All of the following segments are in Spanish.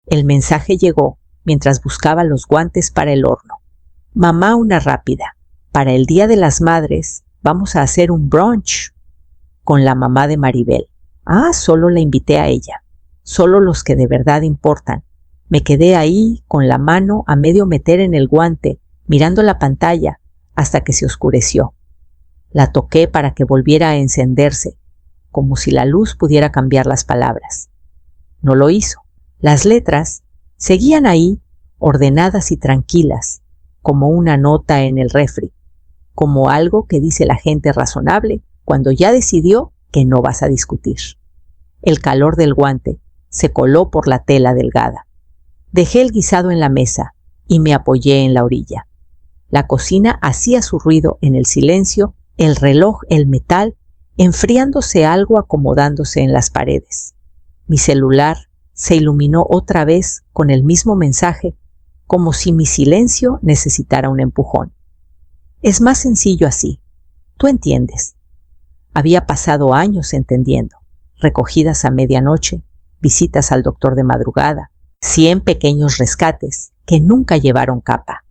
El mensaje llegó mientras buscaba los guantes para el horno. Mamá, una rápida. Para el Día de las Madres vamos a hacer un brunch con la mamá de Maribel. Solo la invité a ella. Solo los que de verdad importan. Me quedé ahí con la mano a medio meter en el guante, mirando la pantalla hasta que se oscureció. La toqué para que volviera a encenderse, como si la luz pudiera cambiar las palabras. No lo hizo. Las letras seguían ahí, ordenadas y tranquilas, como una nota en el refri, como algo que dice la gente razonable cuando ya decidió que no vas a discutir. El calor del guante se coló por la tela delgada. Dejé el guisado en la mesa y me apoyé en la orilla. La cocina hacía su ruido en el silencio, el reloj, el metal, enfriándose algo acomodándose en las paredes. Mi celular se iluminó otra vez con el mismo mensaje, como si mi silencio necesitara un empujón. Es más sencillo así. Tú entiendes. Había pasado años entendiendo. Recogidas a medianoche, visitas al doctor de madrugada, 100 pequeños rescates que nunca llevaron capa.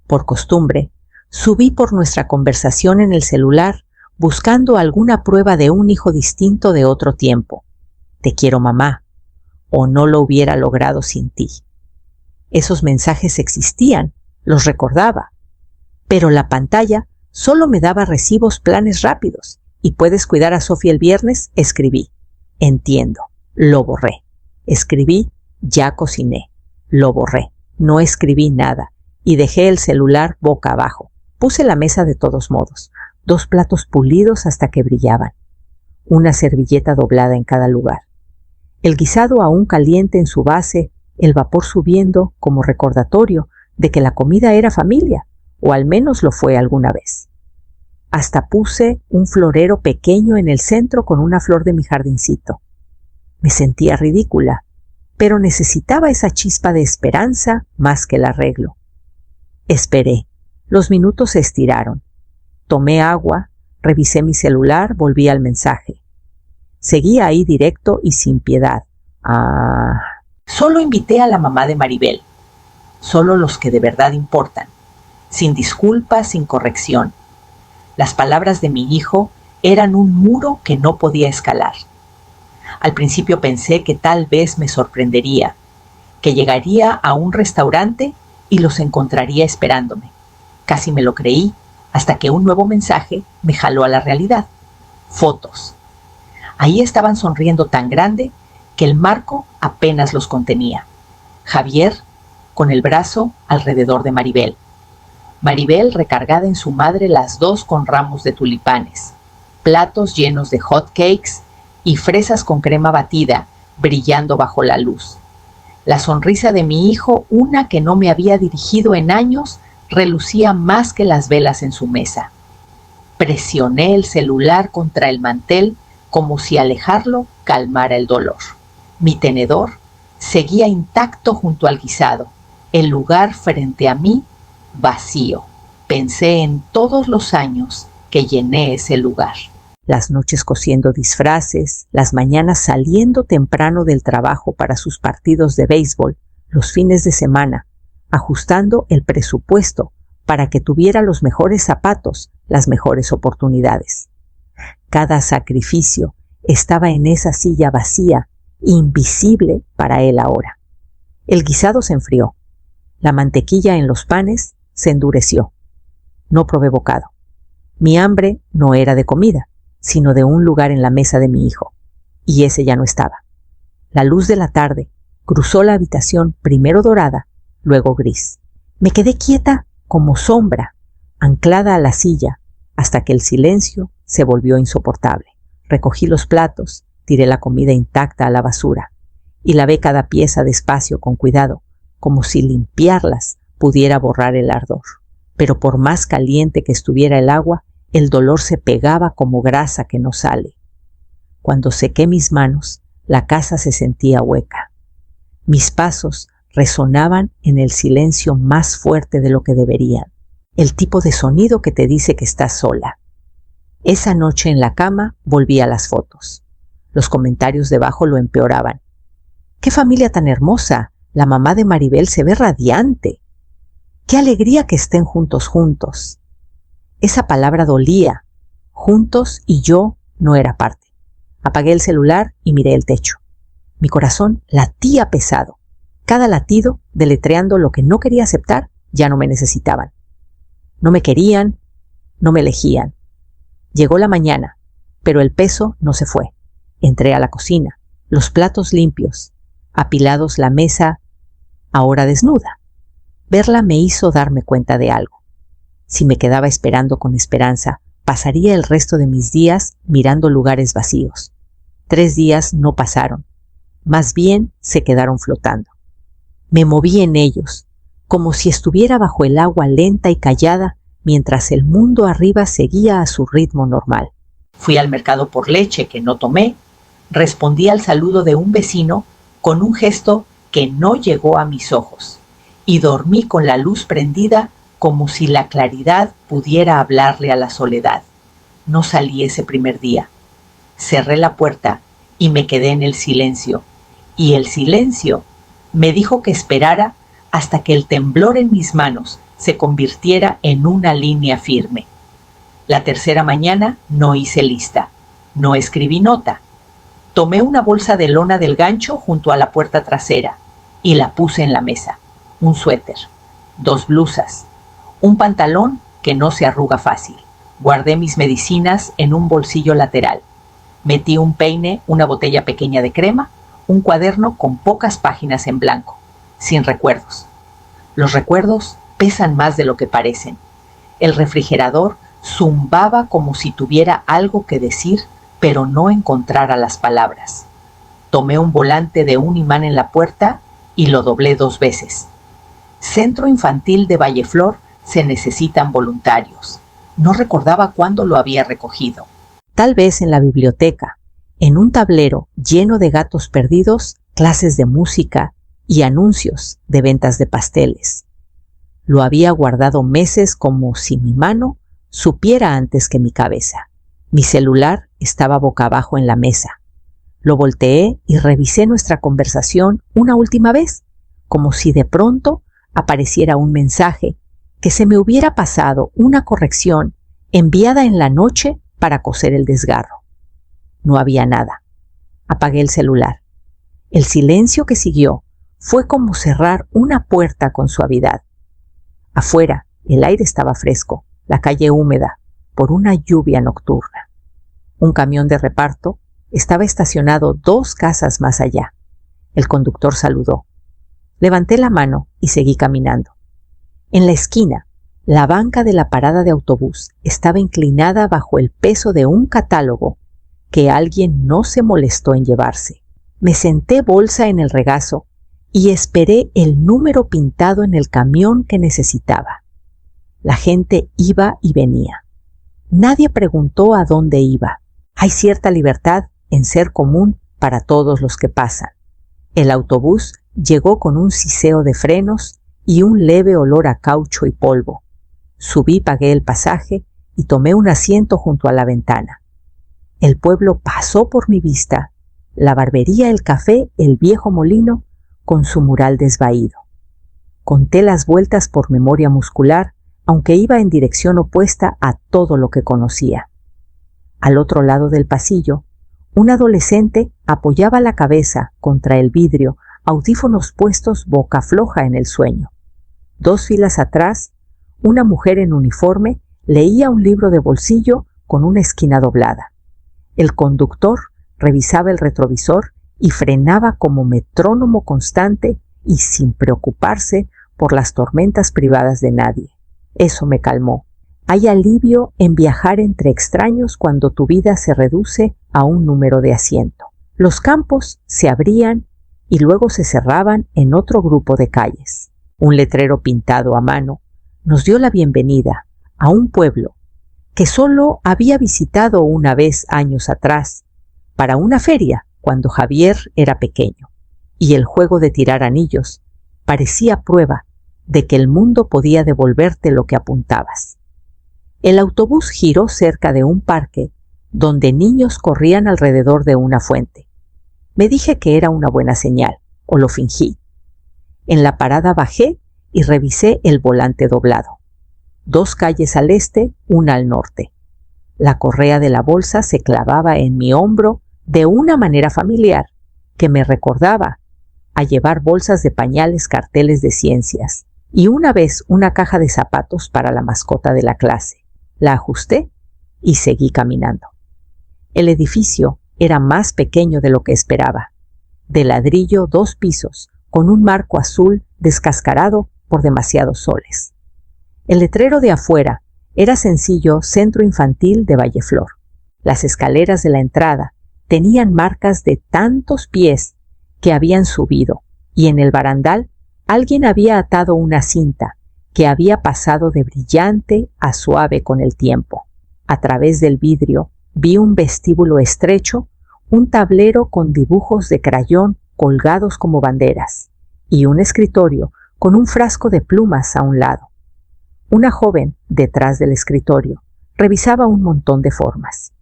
Por costumbre, subí por nuestra conversación en el celular buscando alguna prueba de un hijo distinto de otro tiempo. Te quiero, mamá, o no lo hubiera logrado sin ti. Esos mensajes existían, los recordaba, pero la pantalla solo me daba recibos planes rápidos. Y puedes cuidar a Sofía el viernes, escribí. Entiendo, lo borré. Escribí, ya cociné. Lo borré. No escribí nada y dejé el celular boca abajo. Puse la mesa de todos modos, 2 platos pulidos hasta que brillaban, una servilleta doblada en cada lugar. El guisado aún caliente en su base, el vapor subiendo como recordatorio de que la comida era familia, o al menos lo fue alguna vez. Hasta puse un florero pequeño en el centro con una flor de mi jardincito. Me sentía ridícula, pero necesitaba esa chispa de esperanza más que el arreglo. Esperé. Los minutos se estiraron. Tomé agua, revisé mi celular, volví al mensaje. Seguía ahí directo y sin piedad. Solo invité a la mamá de Maribel. Solo los que de verdad importan. Sin disculpas, sin corrección. Las palabras de mi hijo eran un muro que no podía escalar. Al principio pensé que tal vez me sorprendería, que llegaría a un restaurante y los encontraría esperándome. Casi me lo creí, hasta que un nuevo mensaje me jaló a la realidad. Fotos. Ahí estaban sonriendo tan grande que el marco apenas los contenía. Javier con el brazo alrededor de Maribel. Maribel recargada en su madre, las dos con ramos de tulipanes, platos llenos de hot cakes y fresas con crema batida brillando bajo la luz. La sonrisa de mi hijo, una que no me había dirigido en años, relucía más que las velas en su mesa. Presioné el celular contra el mantel como si alejarlo calmara el dolor. Mi tenedor seguía intacto junto al guisado, el lugar frente a mí vacío. Pensé en todos los años que llené ese lugar. Las noches cosiendo disfraces, las mañanas saliendo temprano del trabajo para sus partidos de béisbol, los fines de semana, ajustando el presupuesto para que tuviera los mejores zapatos, las mejores oportunidades. Cada sacrificio estaba en esa silla vacía, invisible para él ahora. El guisado se enfrió. La mantequilla en los panes se endureció. No probé bocado. Mi hambre no era de comida, sino de un lugar en la mesa de mi hijo, y ese ya no estaba. La luz de la tarde cruzó la habitación, primero dorada, luego gris. Me quedé quieta como sombra, anclada a la silla, hasta que el silencio se volvió insoportable. Recogí los platos, tiré la comida intacta a la basura, y lavé cada pieza despacio con cuidado, como si limpiarlas pudiera borrar el ardor. Pero por más caliente que estuviera el agua, el dolor se pegaba como grasa que no sale. Cuando sequé mis manos, la casa se sentía hueca. Mis pasos resonaban en el silencio más fuerte de lo que deberían, el tipo de sonido que te dice que estás sola. Esa noche en la cama volví a las fotos. Los comentarios debajo lo empeoraban. ¡Qué familia tan hermosa! La mamá de Maribel se ve radiante. ¡Qué alegría que estén juntos! Esa palabra dolía. Juntos y yo no era parte. Apagué el celular y miré el techo. Mi corazón latía pesado. Cada latido, deletreando lo que no quería aceptar, ya no me necesitaban. No me querían, no me elegían. Llegó la mañana, pero el peso no se fue. Entré a la cocina, los platos limpios, apilados la mesa, ahora desnuda. Verla me hizo darme cuenta de algo. Si me quedaba esperando con esperanza, pasaría el resto de mis días mirando lugares vacíos. 3 días no pasaron, más bien se quedaron flotando. Me moví en ellos, como si estuviera bajo el agua lenta y callada, mientras el mundo arriba seguía a su ritmo normal. Fui al mercado por leche que no tomé, respondí al saludo de un vecino con un gesto que no llegó a mis ojos, y dormí con la luz prendida como si la claridad pudiera hablarle a la soledad. No salí ese primer día. Cerré la puerta y me quedé en el silencio, y el silencio me dijo que esperara hasta que el temblor en mis manos se convirtiera en una línea firme. La tercera mañana no hice lista, no escribí nota. Tomé una bolsa de lona del gancho junto a la puerta trasera y la puse en la mesa. Un suéter, 2 blusas, un pantalón que no se arruga fácil. Guardé mis medicinas en un bolsillo lateral. Metí un peine, una botella pequeña de crema, un cuaderno con pocas páginas en blanco, sin recuerdos. Los recuerdos pesan más de lo que parecen. El refrigerador zumbaba como si tuviera algo que decir, pero no encontrara las palabras. Tomé un volante de un imán en la puerta y lo doblé 2 veces. Centro Infantil de Valleflor, se necesitan voluntarios. No recordaba cuándo lo había recogido. Tal vez en la biblioteca, en un tablero lleno de gatos perdidos, clases de música y anuncios de ventas de pasteles. Lo había guardado meses como si mi mano supiera antes que mi cabeza. Mi celular estaba boca abajo en la mesa. Lo volteé y revisé nuestra conversación una última vez, como si de pronto apareciera un mensaje, que se me hubiera pasado una corrección enviada en la noche para coser el desgarro. No había nada. Apagué el celular. El silencio que siguió fue como cerrar una puerta con suavidad. Afuera, el aire estaba fresco, la calle húmeda, por una lluvia nocturna. Un camión de reparto estaba estacionado 2 casas más allá. El conductor saludó. Levanté la mano y seguí caminando. En la esquina, la banca de la parada de autobús estaba inclinada bajo el peso de un catálogo que alguien no se molestó en llevarse. Me senté bolsa en el regazo y esperé el número pintado en el camión que necesitaba. La gente iba y venía. Nadie preguntó a dónde iba. Hay cierta libertad en ser común para todos los que pasan. El autobús llegó con un siseo de frenos y un leve olor a caucho y polvo. Subí, pagué el pasaje y tomé un asiento junto a la ventana. El pueblo pasó por mi vista, la barbería, el café, el viejo molino, con su mural desvaído. Conté las vueltas por memoria muscular, aunque iba en dirección opuesta a todo lo que conocía. Al otro lado del pasillo, un adolescente apoyaba la cabeza contra el vidrio, audífonos puestos boca floja en el sueño. 2 filas atrás, una mujer en uniforme leía un libro de bolsillo con una esquina doblada. El conductor revisaba el retrovisor y frenaba como metrónomo constante y sin preocuparse por las tormentas privadas de nadie. Eso me calmó. Hay alivio en viajar entre extraños cuando tu vida se reduce a un número de asiento. Los campos se abrían y luego se cerraban en otro grupo de calles. Un letrero pintado a mano nos dio la bienvenida a un pueblo que solo había visitado una vez años atrás, para una feria cuando Javier era pequeño, y el juego de tirar anillos parecía prueba de que el mundo podía devolverte lo que apuntabas. El autobús giró cerca de un parque donde niños corrían alrededor de una fuente. Me dije que era una buena señal, o lo fingí. En la parada bajé y revisé el volante doblado. 2 calles al este, una al norte. La correa de la bolsa se clavaba en mi hombro de una manera familiar que me recordaba a llevar bolsas de pañales, carteles de ciencias y una vez una caja de zapatos para la mascota de la clase. La ajusté y seguí caminando. El edificio era más pequeño de lo que esperaba. De ladrillo, 2 pisos, con un marco azul descascarado por demasiados soles. El letrero de afuera era sencillo Centro Infantil de Valleflor. Las escaleras de la entrada tenían marcas de tantos pies que habían subido, y en el barandal alguien había atado una cinta que había pasado de brillante a suave con el tiempo. A través del vidrio vi un vestíbulo estrecho, un tablero con dibujos de crayón colgados como banderas, y un escritorio con un frasco de plumas a un lado. Una joven, detrás del escritorio, revisaba un montón de formas.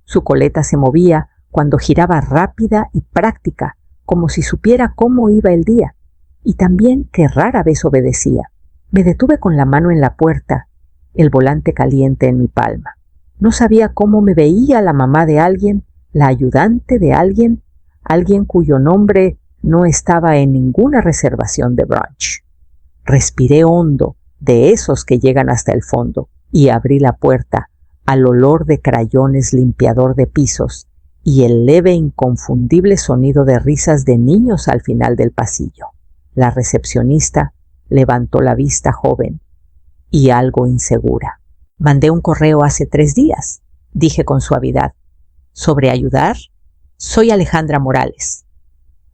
Su coleta se movía cuando giraba rápida y práctica, como si supiera cómo iba el día, y también que rara vez obedecía. Me detuve con la mano en la puerta, el volante caliente en mi palma. No sabía cómo me veía la mamá de alguien, la ayudante de alguien, alguien cuyo nombre no estaba en ninguna reservación de brunch. Respiré hondo, de esos que llegan hasta el fondo, y abrí la puerta al olor de crayones limpiador de pisos y el leve inconfundible sonido de risas de niños al final del pasillo. La recepcionista levantó la vista joven y algo insegura. Mandé un correo hace 3 días, dije con suavidad. ¿Sobre ayudar? Soy Alejandra Morales.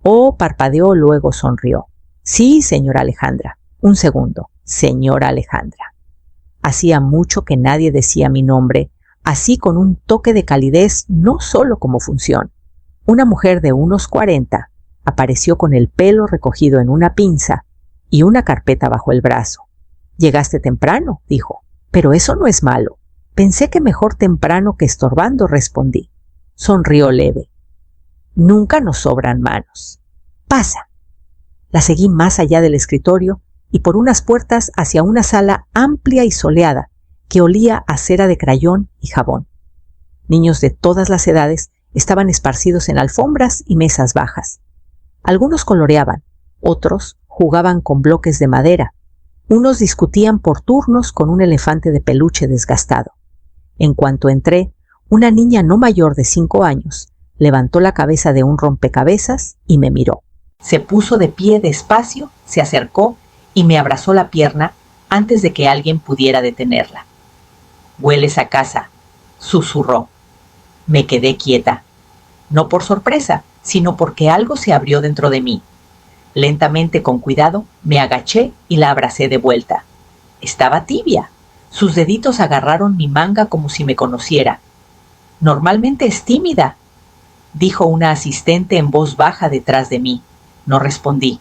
Oh, parpadeó, luego sonrió. Sí, señora Alejandra. Un segundo, señora Alejandra. Hacía mucho que nadie decía mi nombre, así con un toque de calidez, no solo como función. Una mujer de unos 40 apareció con el pelo recogido en una pinza y una carpeta bajo el brazo. «Llegaste temprano», dijo. «Pero eso no es malo. Pensé que mejor temprano que estorbando», respondí. Sonrió leve. «Nunca nos sobran manos. Pasa». La seguí más allá del escritorio y por unas puertas hacia una sala amplia y soleada que olía a cera de crayón y jabón. Niños de todas las edades estaban esparcidos en alfombras y mesas bajas. Algunos coloreaban, otros jugaban con bloques de madera, unos discutían por turnos con un elefante de peluche desgastado. En cuanto entré, una niña no mayor de 5 años levantó la cabeza de un rompecabezas y me miró. Se puso de pie despacio, se acercó y me abrazó la pierna antes de que alguien pudiera detenerla. «Hueles a casa», susurró. Me quedé quieta, no por sorpresa, sino porque algo se abrió dentro de mí. Lentamente, con cuidado, me agaché y la abracé de vuelta. Estaba tibia. Sus deditos agarraron mi manga como si me conociera. «Normalmente es tímida», dijo una asistente en voz baja detrás de mí. No respondí.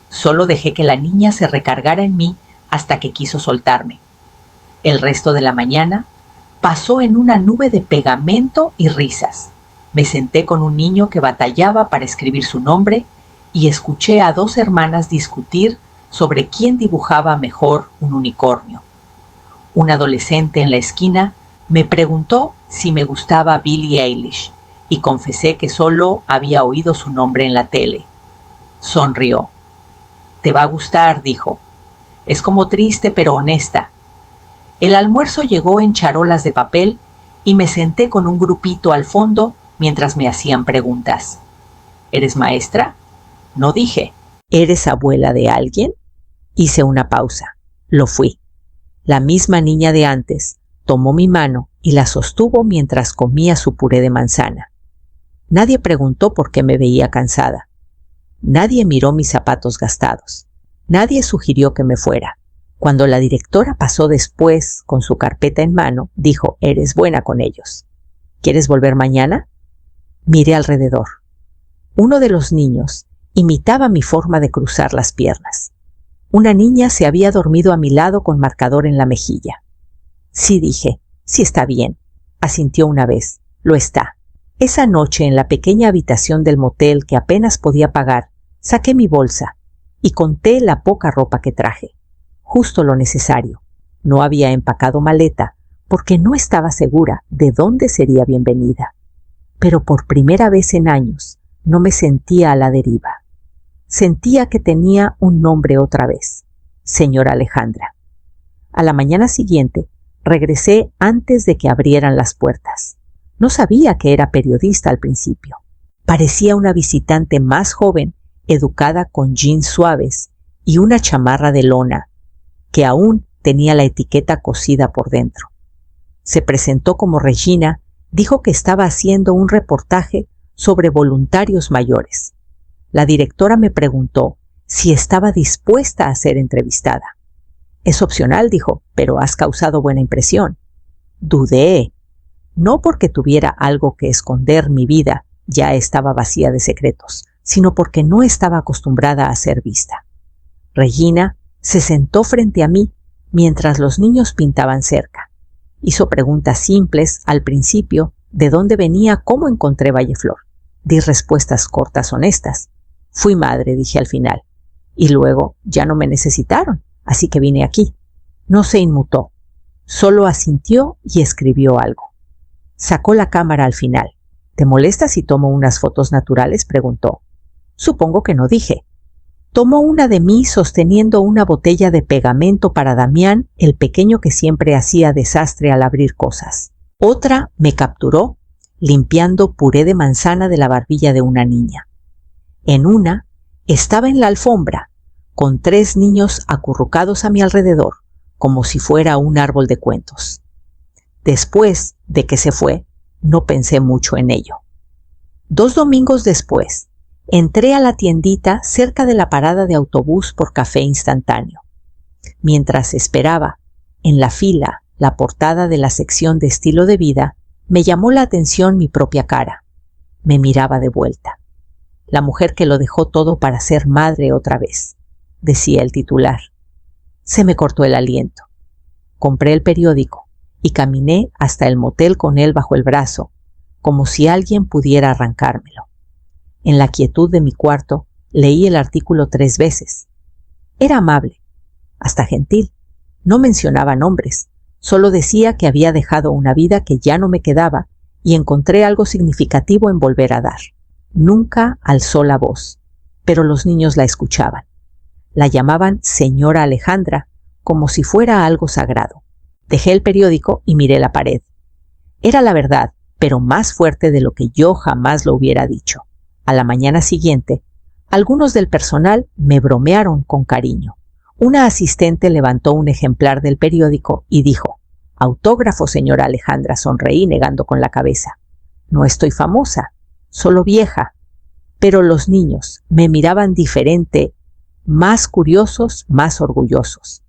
Solo dejé que la niña se recargara en mí hasta que quiso soltarme. El resto de la mañana pasó en una nube de pegamento y risas. Me senté con un niño que batallaba para escribir su nombre y escuché a 2 hermanas discutir sobre quién dibujaba mejor un unicornio. Un adolescente en la esquina me preguntó si me gustaba Billie Eilish y confesé que solo había oído su nombre en la tele. Sonrió. «Te va a gustar», dijo. «Es como triste pero honesta». El almuerzo llegó en charolas de papel y me senté con un grupito al fondo mientras me hacían preguntas. «¿Eres maestra?». No dije. «¿Eres abuela de alguien?». Hice una pausa. Lo fui. La misma niña de antes tomó mi mano y la sostuvo mientras comía su puré de manzana. Nadie preguntó por qué me veía cansada. Nadie miró mis zapatos gastados. Nadie sugirió que me fuera. Cuando la directora pasó después con su carpeta en mano, dijo: «Eres buena con ellos. ¿Quieres volver mañana?». Miré alrededor. Uno de los niños imitaba mi forma de cruzar las piernas. Una niña se había dormido a mi lado con marcador en la mejilla. «Sí», dije. «Sí está bien», asintió una vez. «Lo está». Esa noche, en la pequeña habitación del motel que apenas podía pagar, saqué mi bolsa y conté la poca ropa que traje. Justo lo necesario. No había empacado maleta porque no estaba segura de dónde sería bienvenida. Pero por primera vez en años no me sentía a la deriva. Sentía que tenía un nombre otra vez, señora Alejandra. A la mañana siguiente regresé antes de que abrieran las puertas. No sabía que era periodista al principio. Parecía una visitante más joven, educada con jeans suaves y una chamarra de lona, que aún tenía la etiqueta cosida por dentro. Se presentó como Regina, dijo que estaba haciendo un reportaje sobre voluntarios mayores. La directora me preguntó si estaba dispuesta a ser entrevistada. Es opcional, dijo, pero has causado buena impresión. Dudé. No porque tuviera algo que esconder, mi vida ya estaba vacía de secretos, sino porque no estaba acostumbrada a ser vista. Regina se sentó frente a mí mientras los niños pintaban cerca. Hizo preguntas simples al principio de dónde venía, cómo encontré Valleflor. Di respuestas cortas, honestas. Fui madre, dije al final. Y luego ya no me necesitaron, así que vine aquí. No se inmutó. Solo asintió y escribió algo. Sacó la cámara al final. ¿Te molesta si tomo unas fotos naturales?, preguntó. Supongo que no, dije. Tomó una de mí sosteniendo una botella de pegamento para Damián, el pequeño que siempre hacía desastre al abrir cosas. Otra me capturó limpiando puré de manzana de la barbilla de una niña. En una estaba en la alfombra, con 3 niños acurrucados a mi alrededor, como si fuera un árbol de cuentos. Después de que se fue, no pensé mucho en ello. 2 domingos después, entré a la tiendita cerca de la parada de autobús por café instantáneo. Mientras esperaba, en la fila, la portada de la sección de estilo de vida, me llamó la atención mi propia cara. Me miraba de vuelta. La mujer que lo dejó todo para ser madre otra vez, decía el titular. Se me cortó el aliento. Compré el periódico y caminé hasta el motel con él bajo el brazo, como si alguien pudiera arrancármelo. En la quietud de mi cuarto leí el artículo 3 veces. Era amable, hasta gentil. No mencionaba nombres, solo decía que había dejado una vida que ya no me quedaba y encontré algo significativo en volver a dar. Nunca alzó la voz, pero los niños la escuchaban. La llamaban señora Alejandra, como si fuera algo sagrado. Dejé el periódico y miré la pared. Era la verdad, pero más fuerte de lo que yo jamás lo hubiera dicho. A la mañana siguiente, algunos del personal me bromearon con cariño. Una asistente levantó un ejemplar del periódico y dijo: «Autógrafo, señora Alejandra», sonreí negando con la cabeza. «No estoy famosa, solo vieja». Pero los niños me miraban diferente, más curiosos, más orgullosos.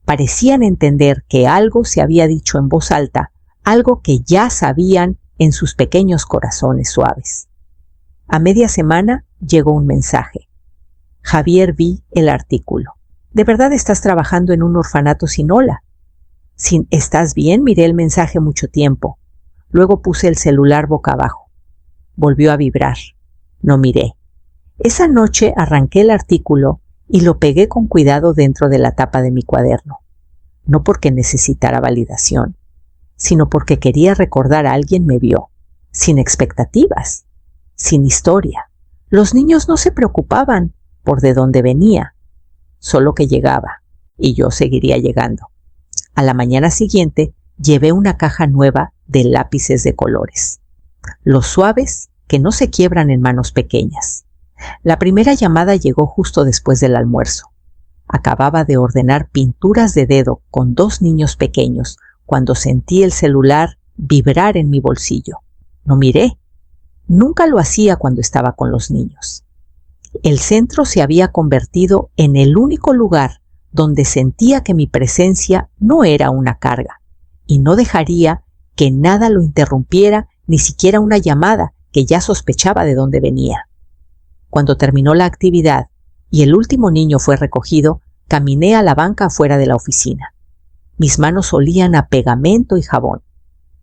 Parecían entender que algo se había dicho en voz alta, algo que ya sabían en sus pequeños corazones suaves. A media semana llegó un mensaje. «Javier, vi el artículo. ¿De verdad estás trabajando en un orfanato sin Ola?» «¿Estás bien?», miré el mensaje mucho tiempo. Luego puse el celular boca abajo. Volvió a vibrar. No miré. Esa noche arranqué el artículo y lo pegué con cuidado dentro de la tapa de mi cuaderno. No porque necesitara validación, sino porque quería recordar a alguien me vio, sin expectativas, sin historia. Los niños no se preocupaban por de dónde venía, solo que llegaba, y yo seguiría llegando. A la mañana siguiente llevé una caja nueva de lápices de colores, los suaves que no se quiebran en manos pequeñas. La primera llamada llegó justo después del almuerzo. Acababa de ordenar pinturas de dedo con 2 niños pequeños cuando sentí el celular vibrar en mi bolsillo. No miré. Nunca lo hacía cuando estaba con los niños. El centro se había convertido en el único lugar donde sentía que mi presencia no era una carga y no dejaría que nada lo interrumpiera, ni siquiera una llamada que ya sospechaba de dónde venía. Cuando terminó la actividad y el último niño fue recogido, caminé a la banca afuera de la oficina. Mis manos olían a pegamento y jabón.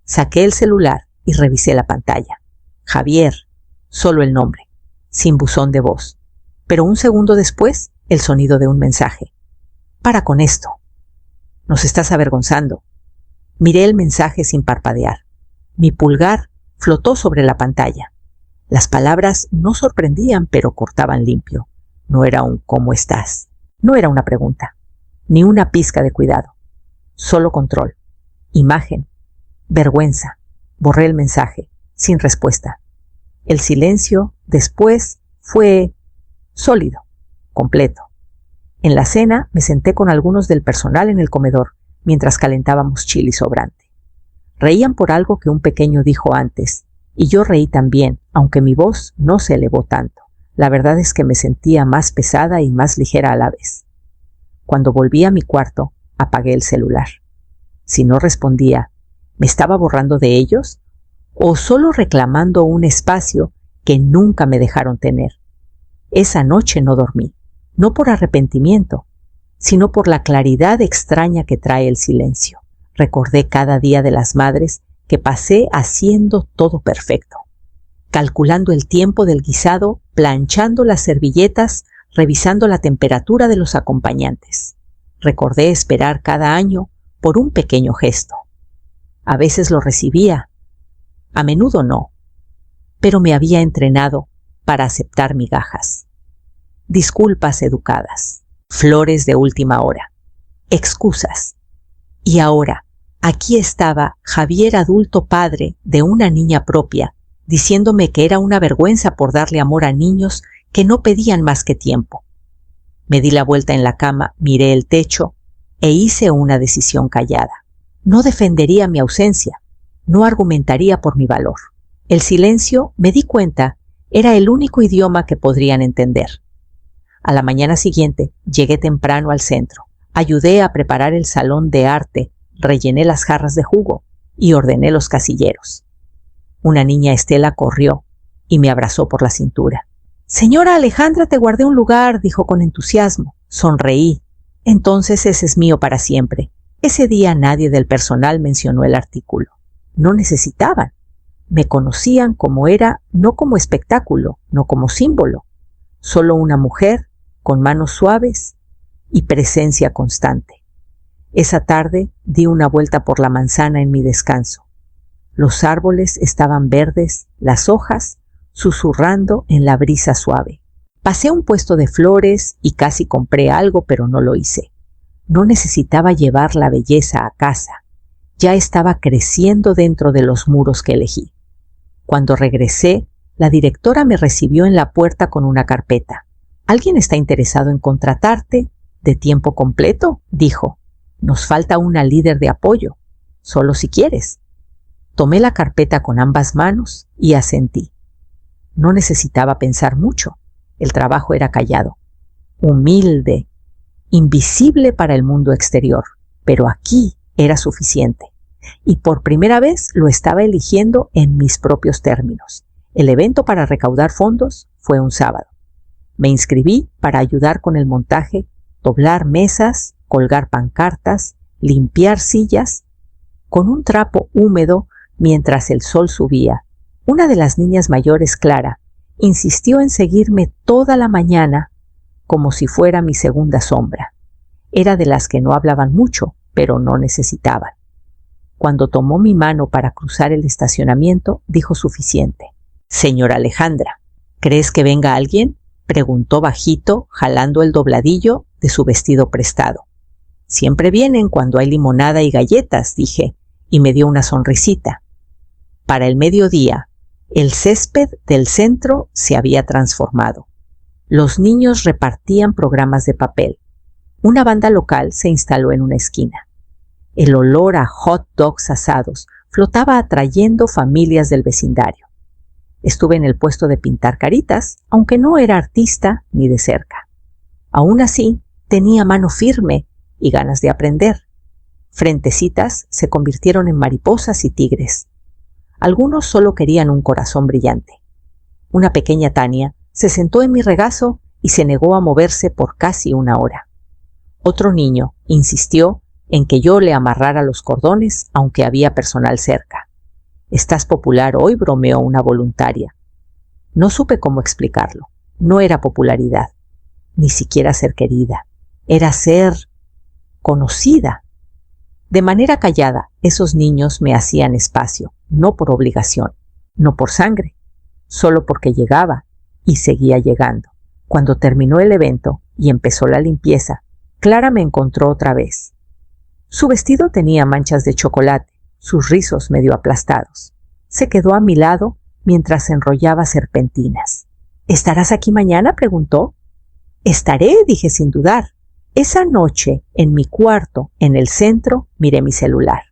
Saqué el celular y revisé la pantalla. Javier, solo el nombre, sin buzón de voz. Pero un segundo después El sonido de un mensaje. «Para con esto. Nos estás avergonzando». Miré el mensaje sin parpadear. Mi pulgar flotó sobre la pantalla. Las palabras no sorprendían, pero cortaban limpio. No era un «¿cómo estás?». No era una pregunta, ni una pizca de cuidado. Solo control, imagen, vergüenza. Borré el mensaje, sin respuesta. El silencio después fue sólido, completo. En la cena me senté con algunos del personal en el comedor mientras calentábamos chili sobrante. Reían por algo que un pequeño dijo antes, y yo reí también, aunque mi voz no se elevó tanto. La verdad es que me sentía más pesada y más ligera a la vez. Cuando volví a mi cuarto, apagué el celular. Si no respondía, ¿me estaba borrando de ellos? ¿O solo reclamando un espacio que nunca me dejaron tener? Esa noche no dormí, no por arrepentimiento, sino por la claridad extraña que trae el silencio. Recordé cada día de las madres que pasé haciendo todo perfecto, calculando el tiempo del guisado, planchando las servilletas, revisando la temperatura de los acompañantes. Recordé esperar cada año por un pequeño gesto. A veces lo recibía, a menudo no, pero me había entrenado para aceptar migajas. Disculpas educadas, flores de última hora, excusas. Y ahora, aquí estaba Javier, adulto padre de una niña propia, diciéndome que era una vergüenza por darle amor a niños que no pedían más que tiempo. Me di la vuelta en la cama, miré el techo e hice una decisión callada. No defendería mi ausencia, no argumentaría por mi valor. El silencio, me di cuenta, era el único idioma que podrían entender. A la mañana siguiente llegué temprano al centro, ayudé a preparar el salón de arte, rellené las jarras de jugo y ordené los casilleros. Una niña, Estela, corrió y me abrazó por la cintura. «Señora Alejandra, te guardé un lugar», dijo con entusiasmo. Sonreí. «Entonces ese es mío para siempre». Ese día nadie del personal mencionó el artículo. No necesitaban. Me conocían como era, no como espectáculo, no como símbolo. Solo una mujer con manos suaves y presencia constante. Esa tarde di una vuelta por la manzana en mi descanso. Los árboles estaban verdes, las hojas susurrando en la brisa suave. Pasé a un puesto de flores y casi compré algo, pero no lo hice. No necesitaba llevar la belleza a casa. Ya estaba creciendo dentro de los muros que elegí. Cuando regresé, la directora me recibió en la puerta con una carpeta. «¿Alguien está interesado en contratarte de tiempo completo?», dijo. «Nos falta una líder de apoyo, solo si quieres». Tomé la carpeta con ambas manos y asentí. No necesitaba pensar mucho. El trabajo era callado, humilde, invisible para el mundo exterior, pero aquí era suficiente. Y por primera vez lo estaba eligiendo en mis propios términos. El evento para recaudar fondos fue un sábado. Me inscribí para ayudar con el montaje, doblar mesas, colgar pancartas, limpiar sillas, con un trapo húmedo mientras el sol subía. Una de las niñas mayores, Clara, insistió en seguirme toda la mañana como si fuera mi segunda sombra. Era de las que no hablaban mucho, pero no necesitaban. Cuando tomó mi mano para cruzar el estacionamiento, dijo suficiente. «Señora Alejandra, ¿crees que venga alguien?», preguntó bajito, jalando el dobladillo de su vestido prestado. «Siempre vienen cuando hay limonada y galletas», dije, y me dio una sonrisita. Para el mediodía, el césped del centro se había transformado. Los niños repartían programas de papel. Una banda local se instaló en una esquina. El olor a hot dogs asados flotaba atrayendo familias del vecindario. Estuve en el puesto de pintar caritas, aunque no era artista ni de cerca. Aún así, tenía mano firme y ganas de aprender. Frentecitas se convirtieron en mariposas y tigres. Algunos solo querían un corazón brillante. Una pequeña Tania se sentó en mi regazo y se negó a moverse por casi una hora. Otro niño insistió en que yo le amarrara los cordones, aunque había personal cerca. «Estás popular hoy», bromeó una voluntaria. No supe cómo explicarlo. No era popularidad. ni siquiera ser querida, era ser conocida. De manera callada, esos niños me hacían espacio, no por obligación, no por sangre, solo porque llegaba y seguía llegando. Cuando terminó el evento y empezó la limpieza, Clara me encontró otra vez. Su vestido tenía manchas de chocolate, sus rizos medio aplastados. Se quedó a mi lado mientras enrollaba serpentinas. ¿Estarás aquí mañana?, preguntó. Estaré, dije sin dudar. Esa noche, en mi cuarto, en el centro, miré mi celular.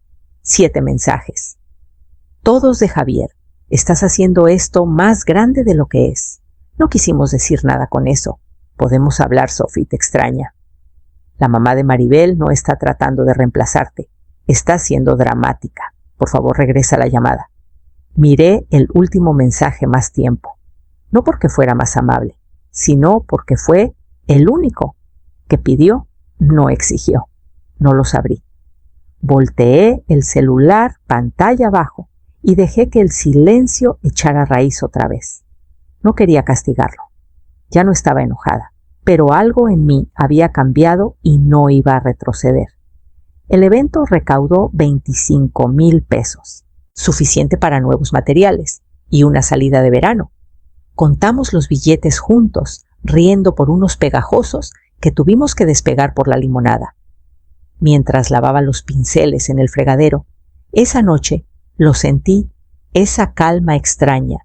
7 mensajes. Todos de Javier. Estás haciendo esto más grande de lo que es. No quisimos decir nada con eso. Podemos hablar, Sophie, te extraña. La mamá de Maribel no está tratando de reemplazarte. Está siendo dramática. Por favor, regresa la llamada. Miré el último mensaje más tiempo. No porque fuera más amable, sino porque fue el único que pidió, no exigió. No los abrí. Volteé el celular pantalla abajo y dejé que el silencio echara raíz otra vez. No quería castigarlo. Ya no estaba enojada, pero algo en mí había cambiado y no iba a retroceder. El evento recaudó 25,000 pesos, suficiente para nuevos materiales y una salida de verano. Contamos los billetes juntos, riendo por unos pegajosos que tuvimos que despegar por la limonada. Mientras lavaba los pinceles en el fregadero, esa noche lo sentí, esa calma extraña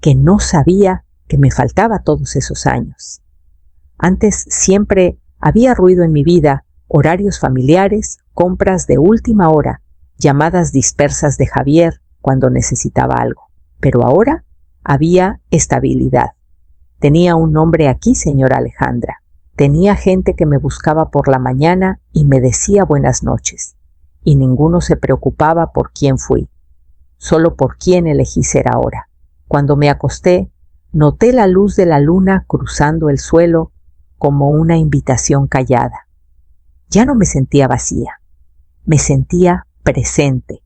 que no sabía que me faltaba todos esos años. Antes siempre había ruido en mi vida, horarios familiares, compras de última hora, llamadas dispersas de Javier cuando necesitaba algo. Pero ahora había estabilidad. Tenía un nombre aquí, señora Alejandra. Tenía gente que me buscaba por la mañana y me decía buenas noches. Y ninguno se preocupaba por quién fui, solo por quién elegí ser ahora. Cuando me acosté, noté la luz de la luna cruzando el suelo como una invitación callada. Ya no me sentía vacía, me sentía presente,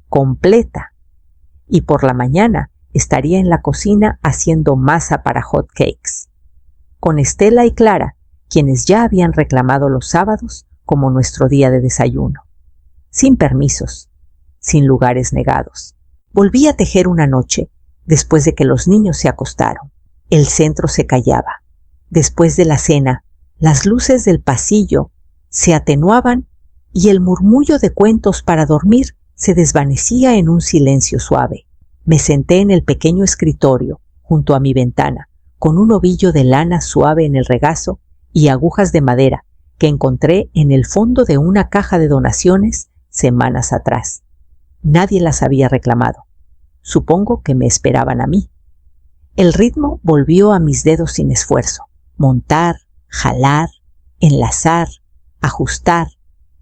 completa. Y por la mañana estaría en la cocina haciendo masa para hot cakes, con Estela y Clara, quienes ya habían reclamado los sábados como nuestro día de desayuno. Sin permisos, sin lugares negados. Volví a tejer una noche, después de que los niños se acostaron. El centro se callaba. Después de la cena, las luces del pasillo se atenuaban y el murmullo de cuentos para dormir se desvanecía en un silencio suave. Me senté en el pequeño escritorio, junto a mi ventana, con un ovillo de lana suave en el regazo y agujas de madera que encontré en el fondo de una caja de donaciones semanas atrás. Nadie las había reclamado. Supongo que me esperaban a mí. El ritmo volvió a mis dedos sin esfuerzo. Montar, jalar, enlazar, ajustar.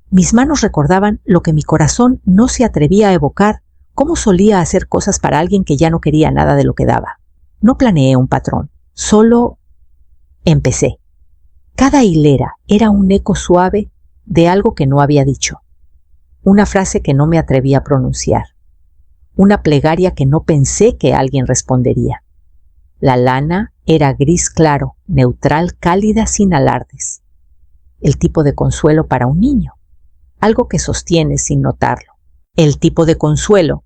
Mis manos recordaban lo que mi corazón no se atrevía a evocar, cómo solía hacer cosas para alguien que ya no quería nada de lo que daba. No planeé un patrón, solo empecé. Cada hilera era un eco suave de algo que no había dicho. Una frase que no me atreví a pronunciar. Una plegaria que no pensé que alguien respondería. La lana era gris claro, neutral, cálida, sin alardes. El tipo de consuelo para un niño. Algo que sostienes sin notarlo. El tipo de consuelo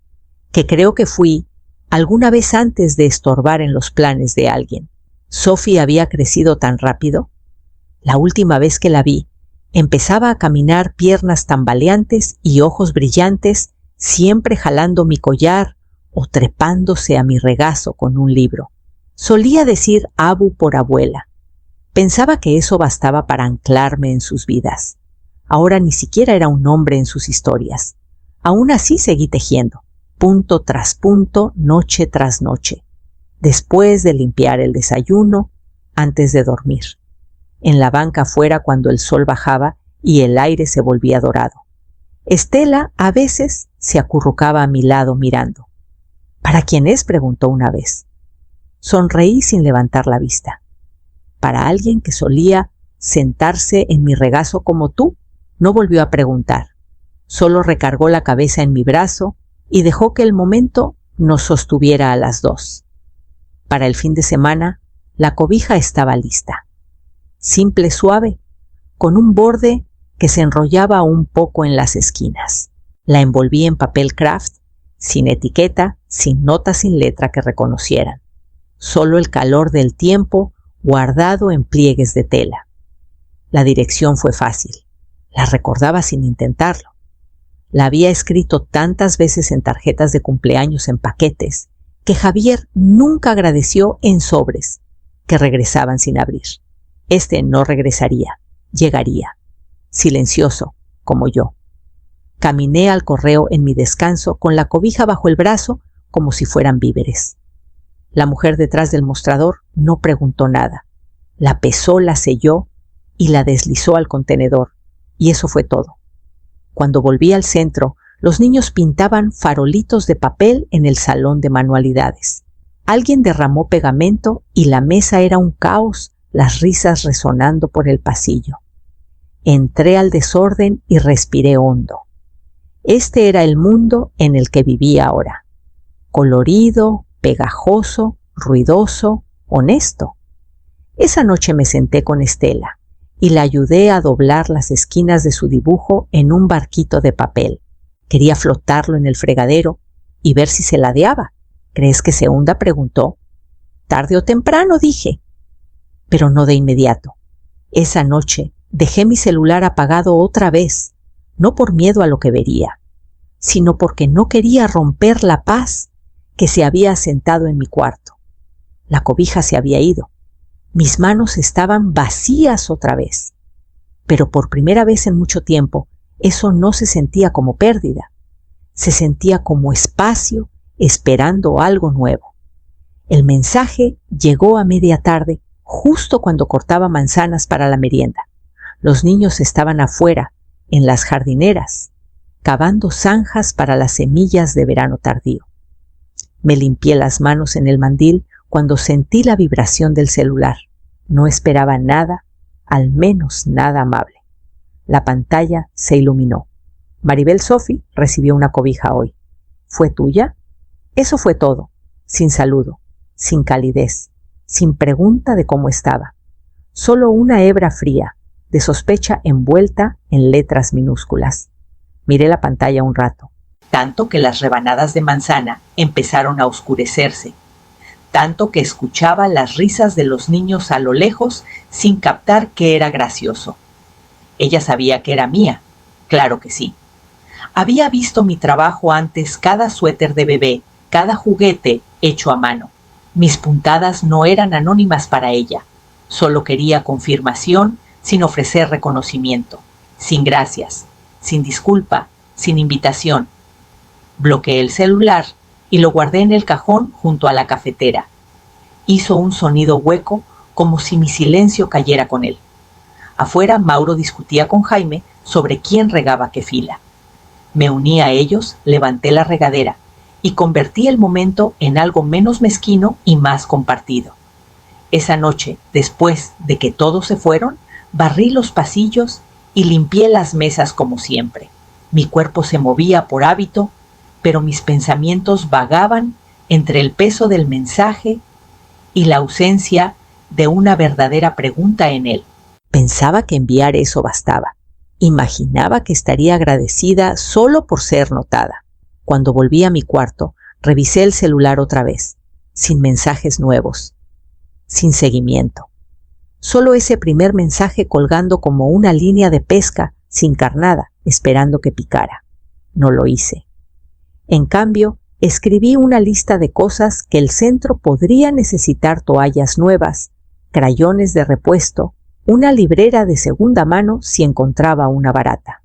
que creo que fui alguna vez antes de estorbar en los planes de alguien. Sophie había crecido tan rápido. La última vez que la vi, empezaba a caminar piernas tambaleantes y ojos brillantes, siempre jalando mi collar o trepándose a mi regazo con un libro. Solía decir abu por abuela. Pensaba que eso bastaba para anclarme en sus vidas. Ahora ni siquiera era un nombre en sus historias. Aún así seguí tejiendo, punto tras punto, noche tras noche. Después de limpiar el desayuno, antes de dormir. En la banca afuera cuando el sol bajaba y el aire se volvía dorado. Estela a veces se acurrucaba a mi lado mirando. ¿Para quién es?, preguntó una vez. Sonreí sin levantar la vista. Para alguien que solía sentarse en mi regazo como tú, no volvió a preguntar. Solo recargó la cabeza en mi brazo y dejó que el momento nos sostuviera a las dos. Para el fin de semana, la cobija estaba lista. simple, suave, con un borde que se enrollaba un poco en las esquinas. La envolví en papel craft, sin etiqueta, sin nota, sin letra que reconocieran. Solo el calor del tiempo guardado en pliegues de tela. La dirección fue fácil. La recordaba sin intentarlo. La había escrito tantas veces en tarjetas de cumpleaños en paquetes que Javier nunca agradeció en sobres que regresaban sin abrir. Este no regresaría, llegaría, silencioso como yo. Caminé al correo en mi descanso con la cobija bajo el brazo como si fueran víveres. La mujer detrás del mostrador no preguntó nada. La pesó, la selló y la deslizó al contenedor, y eso fue todo. Cuando volví al centro, los niños pintaban farolitos de papel en el salón de manualidades. Alguien derramó pegamento y la mesa era un caos, las risas resonando por el pasillo. Entré al desorden y respiré hondo. Este era el mundo en el que vivía ahora. Colorido, pegajoso, ruidoso, honesto. Esa noche me senté con Estela y la ayudé a doblar las esquinas de su dibujo en un barquito de papel. Quería flotarlo en el fregadero y ver si se ladeaba. ¿Crees que se hunda?, preguntó. Tarde o temprano, dije. Pero no de inmediato. Esa noche dejé mi celular apagado otra vez, no por miedo a lo que vería, sino porque no quería romper la paz que se había asentado en mi cuarto. La cobija se había ido. Mis manos estaban vacías otra vez. Pero por primera vez en mucho tiempo, eso no se sentía como pérdida. Se sentía como espacio esperando algo nuevo. El mensaje llegó a media tarde, justo cuando cortaba manzanas para la merienda. Los niños estaban afuera, en las jardineras, cavando zanjas para las semillas de verano tardío. Me limpié las manos en el mandil cuando sentí la vibración del celular. No esperaba nada, al menos nada amable. La pantalla se iluminó. Maribel Sophie recibió una cobija hoy. ¿Fue tuya? Eso fue todo, sin saludo, sin calidez, sin pregunta de cómo estaba. Solo una hebra fría, de sospecha envuelta en letras minúsculas. Miré la pantalla un rato, tanto que las rebanadas de manzana empezaron a oscurecerse, tanto que escuchaba las risas de los niños a lo lejos sin captar que era gracioso. Ella sabía que era mía, claro que sí. Había visto mi trabajo antes, cada suéter de bebé, cada juguete hecho a mano. Mis puntadas no eran anónimas para ella. Solo quería confirmación sin ofrecer reconocimiento, sin gracias, sin disculpa, sin invitación. Bloqueé el celular y lo guardé en el cajón junto a la cafetera. Hizo un sonido hueco como si mi silencio cayera con él. Afuera, Mauro discutía con Jaime sobre quién regaba qué fila. Me uní a ellos, levanté la regadera y convertí el momento en algo menos mezquino y más compartido. Esa noche, después de que todos se fueron, barrí los pasillos y limpié las mesas como siempre. Mi cuerpo se movía por hábito, pero mis pensamientos vagaban entre el peso del mensaje y la ausencia de una verdadera pregunta en él. Pensaba que enviar eso bastaba. Imaginaba que estaría agradecida solo por ser notada. Cuando volví a mi cuarto, revisé el celular otra vez, sin mensajes nuevos, sin seguimiento. Solo ese primer mensaje colgando como una línea de pesca sin carnada, esperando que picara. No lo hice. En cambio, escribí una lista de cosas que el centro podría necesitar: toallas nuevas, crayones de repuesto, una librera de segunda mano si encontraba una barata.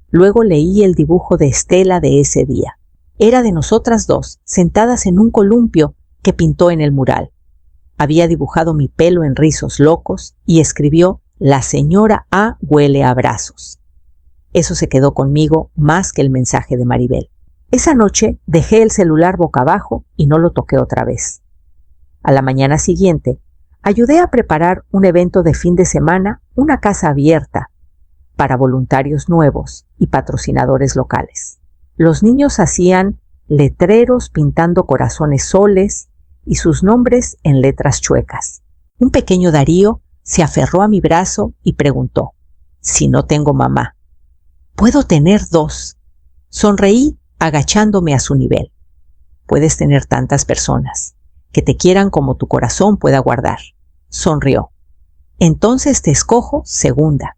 Luego leí el dibujo de Estela de ese día. Era de nosotras dos, sentadas en un columpio que pintó en el mural. Había dibujado mi pelo en rizos locos y escribió: «La señora A huele a abrazos». Eso se quedó conmigo más que el mensaje de Maribel. Esa noche dejé el celular boca abajo y no lo toqué otra vez. A la mañana siguiente, ayudé a preparar un evento de fin de semana, una casa abierta, para voluntarios nuevos y patrocinadores locales. Los niños hacían letreros pintando corazones soles y sus nombres en letras chuecas. Un pequeño Darío Se aferró a mi brazo y preguntó: «Si no tengo mamá». «Puedo tener dos». Sonreí agachándome a su nivel. «Puedes tener tantas personas, que te quieran como tu corazón pueda guardar». Sonrió. «Entonces te escojo segunda.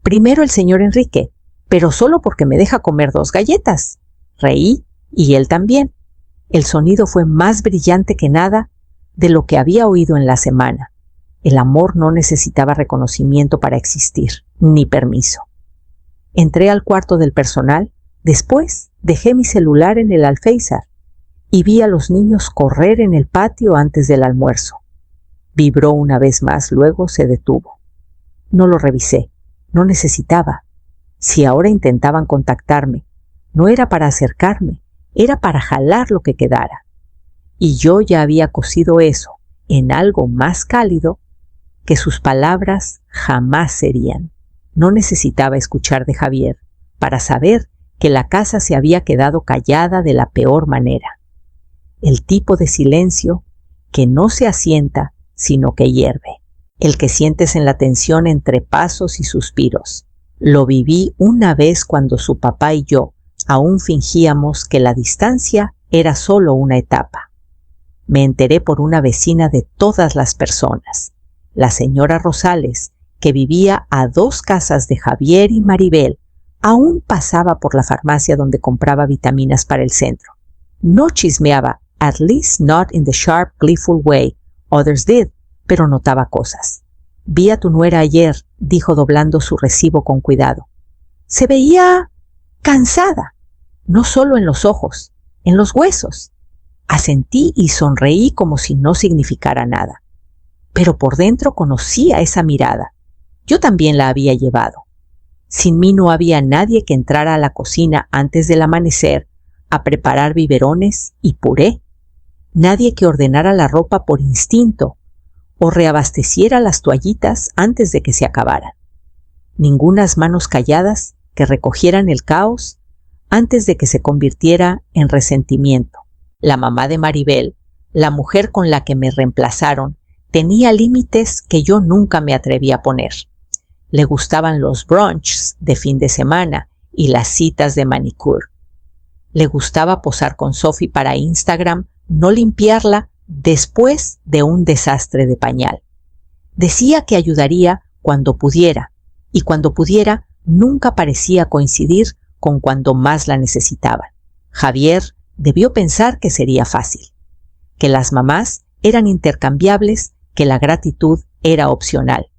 Primero el señor Enrique, pero solo porque me deja comer 2 galletas». Reí y él también. El sonido fue más brillante que nada de lo que había oído en la semana. El amor no necesitaba reconocimiento para existir, ni permiso. Entré al cuarto del personal, después dejé mi celular en el alféizar y vi a los niños correr en el patio antes del almuerzo. Vibró una vez más, luego se detuvo. No lo revisé, no necesitaba. Si ahora intentaban contactarme, no era para acercarme, era para jalar lo que quedara. Y yo ya había cocido eso en algo más cálido que sus palabras jamás serían. No necesitaba escuchar de Javier para saber que la casa se había quedado callada de la peor manera. El tipo de silencio que no se asienta, sino que hierve. El que sientes en la tensión entre pasos y suspiros. Lo viví una vez cuando su papá y yo aún fingíamos que la distancia era solo una etapa. Me enteré por una vecina de todas las personas, la señora Rosales, que vivía a 2 casas de Javier y Maribel, aún pasaba por la farmacia donde compraba vitaminas para el centro. No chismeaba, at least not in the sharp, gleeful way others did, pero notaba cosas. «Vi a tu nuera ayer», dijo doblando su recibo con cuidado. «Se veía cansada, no solo en los ojos, en los huesos». Asentí y sonreí como si no significara nada. Pero por dentro conocía esa mirada. Yo también la había llevado. Sin mí no había nadie que entrara a la cocina antes del amanecer a preparar biberones y puré. Nadie que ordenara la ropa por instinto o reabasteciera las toallitas antes de que se acabaran. Ningunas manos calladas que recogieran el caos antes de que se convirtiera en resentimiento. La mamá de Maribel, la mujer con la que me reemplazaron, tenía límites que yo nunca me atreví a poner. Le gustaban los brunchs de fin de semana y las citas de manicure. Le gustaba posar con Sophie para Instagram, no limpiarla después de un desastre de pañal. Decía que ayudaría cuando pudiera, y cuando pudiera nunca parecía coincidir con cuando más la necesitaban. Javier debió pensar que sería fácil, que las mamás eran intercambiables, que la gratitud era opcional.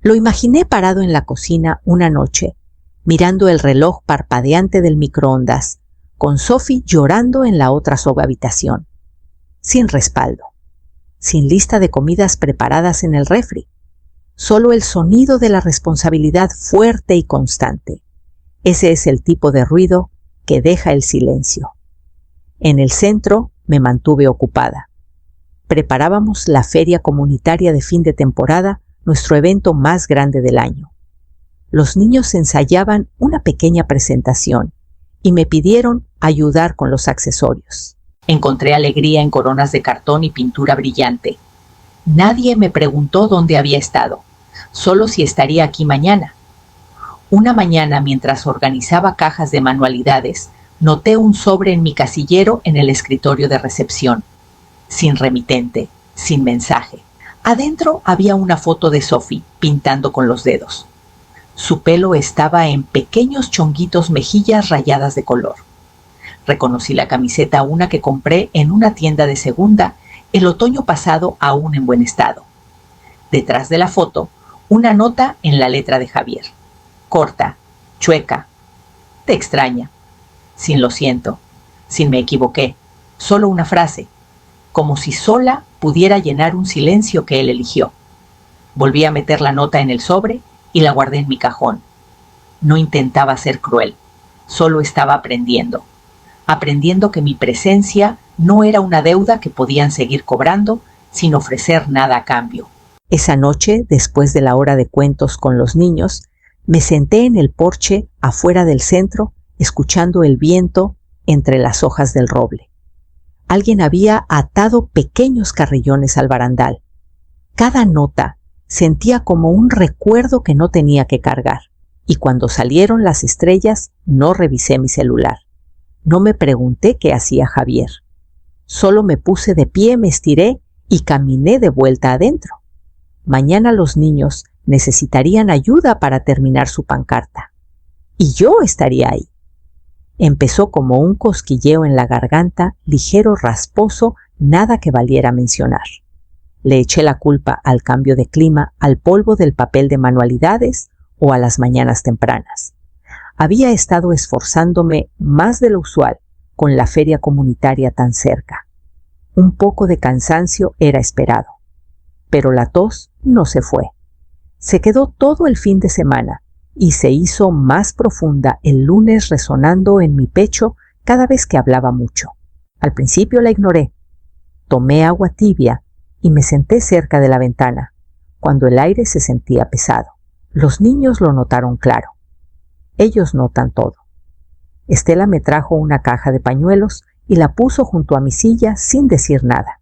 Lo imaginé parado en la cocina una noche, mirando el reloj parpadeante del microondas, con Sophie llorando en la otra habitación, sin respaldo, sin lista de comidas preparadas en el refri, solo el sonido de la responsabilidad fuerte y constante. Ese es el tipo de ruido que deja el silencio. En el centro me mantuve ocupada. Preparábamos la feria comunitaria de fin de temporada, nuestro evento más grande del año. Los niños ensayaban una pequeña presentación y me pidieron ayudar con los accesorios. Encontré alegría en coronas de cartón y pintura brillante. Nadie me preguntó dónde había estado, solo si estaría aquí mañana. Una mañana, mientras organizaba cajas de manualidades, noté un sobre en mi casillero en el escritorio de recepción. Sin remitente, sin mensaje. Adentro había una foto de Sophie pintando con los dedos. Su pelo estaba en pequeños chonguitos, mejillas rayadas de color. Reconocí la camiseta, una que compré en una tienda de segunda el otoño pasado, aún en buen estado. Detrás de la foto, una nota en la letra de Javier. Corta, chueca. Te extraña. Sin lo siento, sin me equivoqué. Solo una frase, como si sola pudiera llenar un silencio que él eligió. Volví a meter la nota en el sobre y la guardé en mi cajón. No intentaba ser cruel, solo estaba aprendiendo. Aprendiendo que mi presencia no era una deuda que podían seguir cobrando sin ofrecer nada a cambio. Esa noche, después de la hora de cuentos con los niños, me senté en el porche afuera del centro, escuchando el viento entre las hojas del roble. Alguien había atado pequeños carrillones al barandal. Cada nota Sentía como un recuerdo que no tenía que cargar. Y cuando salieron las estrellas, no revisé mi celular. No me pregunté qué hacía Javier. Solo me puse de pie, me estiré y caminé de vuelta adentro. Mañana los niños necesitarían ayuda para terminar su pancarta. Y yo estaría ahí. Empezó como un cosquilleo en la garganta, ligero, rasposo, nada que valiera mencionar. Le eché la culpa al cambio de clima, al polvo del papel de manualidades o a las mañanas tempranas. Había estado esforzándome más de lo usual con la feria comunitaria tan cerca. Un poco de cansancio era esperado. Pero la tos no se fue. Se quedó todo el fin de semana y se hizo más profunda el lunes resonando en mi pecho cada vez que hablaba mucho. Al principio la ignoré. Tomé agua tibia y me senté cerca de la ventana, cuando el aire se sentía pesado. Los niños lo notaron claro. Ellos notan todo. Estela me trajo una caja de pañuelos y la puso junto a mi silla sin decir nada.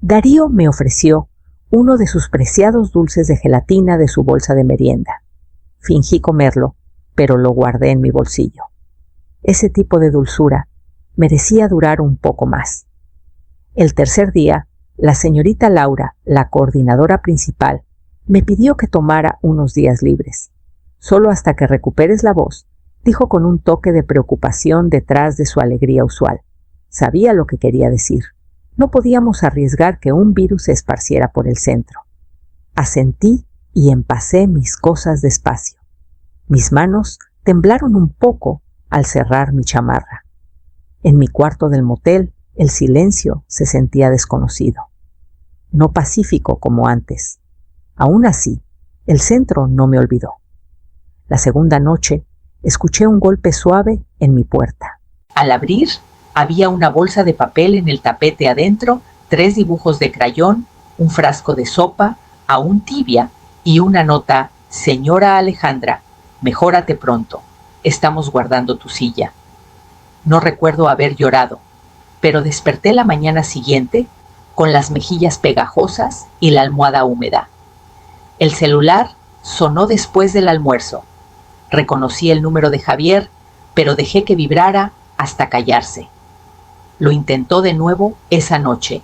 Darío me ofreció uno de sus preciados dulces de gelatina de su bolsa de merienda. Fingí comerlo, pero lo guardé en mi bolsillo. Ese tipo de dulzura merecía durar un poco más. El tercer día, la señorita Laura, la coordinadora principal, me pidió que tomara unos días libres. Solo hasta que recuperes la voz, dijo con un toque de preocupación detrás de su alegría usual. Sabía lo que quería decir. No podíamos arriesgar que un virus se esparciera por el centro. Asentí y empacé mis cosas despacio. Mis manos temblaron un poco al cerrar mi chamarra. En mi cuarto del motel, el silencio se sentía desconocido. No pacífico como antes. Aún así, el centro no me olvidó. La segunda noche, escuché un golpe suave en mi puerta. Al abrir, había una bolsa de papel en el tapete adentro, 3 dibujos de crayón, un frasco de sopa, aún tibia, y una nota: Señora Alejandra, mejórate pronto. Estamos guardando tu silla. No recuerdo haber llorado, pero desperté la mañana siguiente con las mejillas pegajosas y la almohada húmeda. El celular sonó después del almuerzo. Reconocí el número de Javier, pero dejé que vibrara hasta callarse. Lo intentó de nuevo esa noche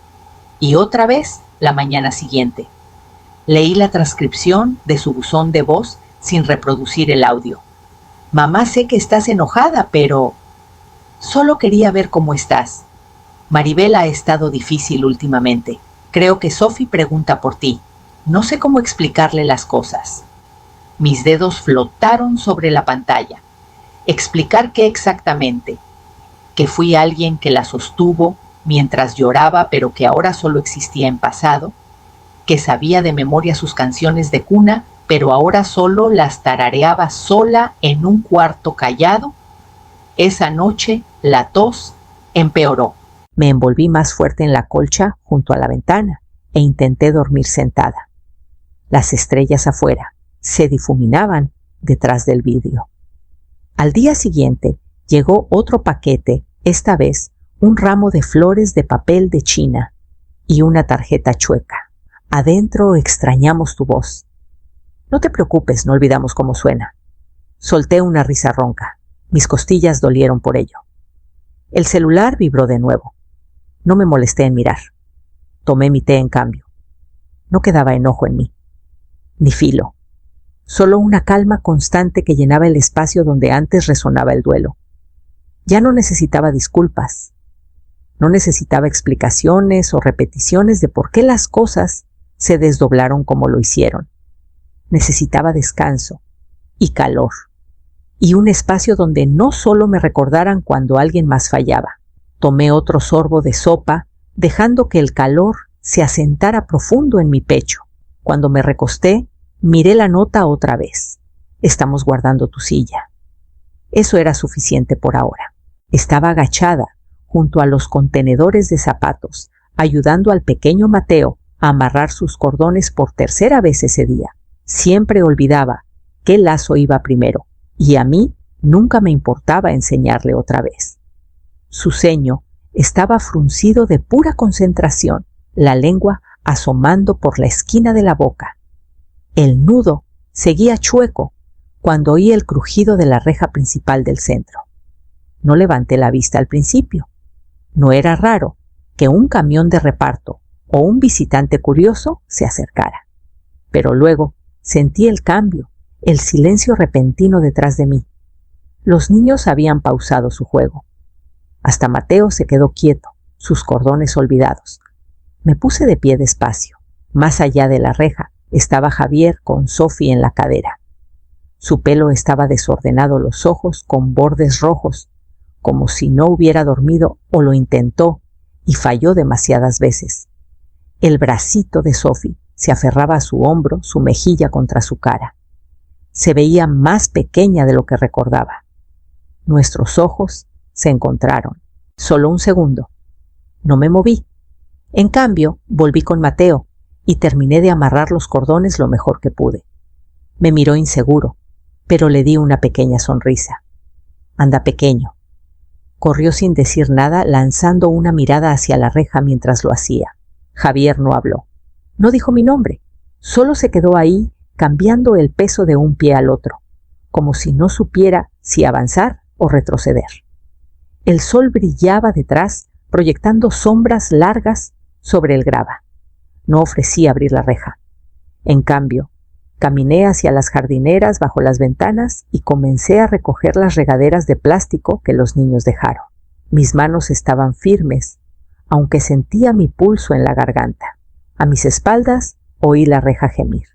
y otra vez la mañana siguiente. Leí la transcripción de su buzón de voz sin reproducir el audio. Mamá, sé que estás enojada, pero solo quería ver cómo estás. Maribel ha estado difícil últimamente. Creo que Sophie pregunta por ti. No sé cómo explicarle las cosas. Mis dedos flotaron sobre la pantalla. ¿Explicar qué exactamente? Que fui alguien que la sostuvo mientras lloraba, pero que ahora solo existía en pasado. Que sabía de memoria sus canciones de cuna, pero ahora solo las tarareaba sola en un cuarto callado. Esa noche la tos empeoró. Me envolví más fuerte en la colcha junto a la ventana e intenté dormir sentada. Las estrellas afuera se difuminaban detrás del vidrio. Al día siguiente llegó otro paquete, esta vez un ramo de flores de papel de China y una tarjeta chueca. Adentro extrañamos tu voz. No te preocupes, no olvidamos cómo suena. Solté una risa ronca. Mis costillas dolieron por ello. El celular vibró de nuevo. No me molesté en mirar. Tomé mi té en cambio. No quedaba enojo en mí, ni filo. Solo una calma constante que llenaba el espacio donde antes resonaba el duelo. Ya no necesitaba disculpas. No necesitaba explicaciones o repeticiones de por qué las cosas se desdoblaron como lo hicieron. Necesitaba descanso y calor. Y un espacio donde no solo me recordaran cuando alguien más fallaba. Tomé otro sorbo de sopa, dejando que el calor se asentara profundo en mi pecho. Cuando me recosté, miré la nota otra vez. Estamos guardando tu silla. Eso era suficiente por ahora. Estaba agachada junto a los contenedores de zapatos, ayudando al pequeño Mateo a amarrar sus cordones por tercera vez ese día. Siempre olvidaba qué lazo iba primero, y a mí nunca me importaba enseñarle otra vez. Su ceño estaba fruncido de pura concentración, la lengua asomando por la esquina de la boca. El nudo seguía chueco cuando oí el crujido de la reja principal del centro. No levanté la vista al principio. No era raro que un camión de reparto o un visitante curioso se acercara. Pero luego sentí el cambio, el silencio repentino detrás de mí. Los niños habían pausado su juego. Hasta Mateo se quedó quieto, sus cordones olvidados. Me puse de pie despacio. Más allá de la reja estaba Javier con Sophie en la cadera. Su pelo estaba desordenado, los ojos con bordes rojos, como si no hubiera dormido o lo intentó y falló demasiadas veces. El bracito de Sophie se aferraba a su hombro, su mejilla contra su cara. Se veía más pequeña de lo que recordaba. Nuestros ojos se encontraron. Solo un segundo. No me moví. En cambio, volví con Mateo y terminé de amarrar los cordones lo mejor que pude. Me miró inseguro, pero le di una pequeña sonrisa. Anda pequeño. Corrió sin decir nada, lanzando una mirada hacia la reja mientras lo hacía. Javier no habló. No dijo mi nombre. Solo se quedó ahí, cambiando el peso de un pie al otro, como si no supiera si avanzar o retroceder. El sol brillaba detrás, proyectando sombras largas sobre el grava. No ofrecí abrir la reja. En cambio, caminé hacia las jardineras bajo las ventanas y comencé a recoger las regaderas de plástico que los niños dejaron. Mis manos estaban firmes, aunque sentía mi pulso en la garganta. A mis espaldas oí la reja gemir.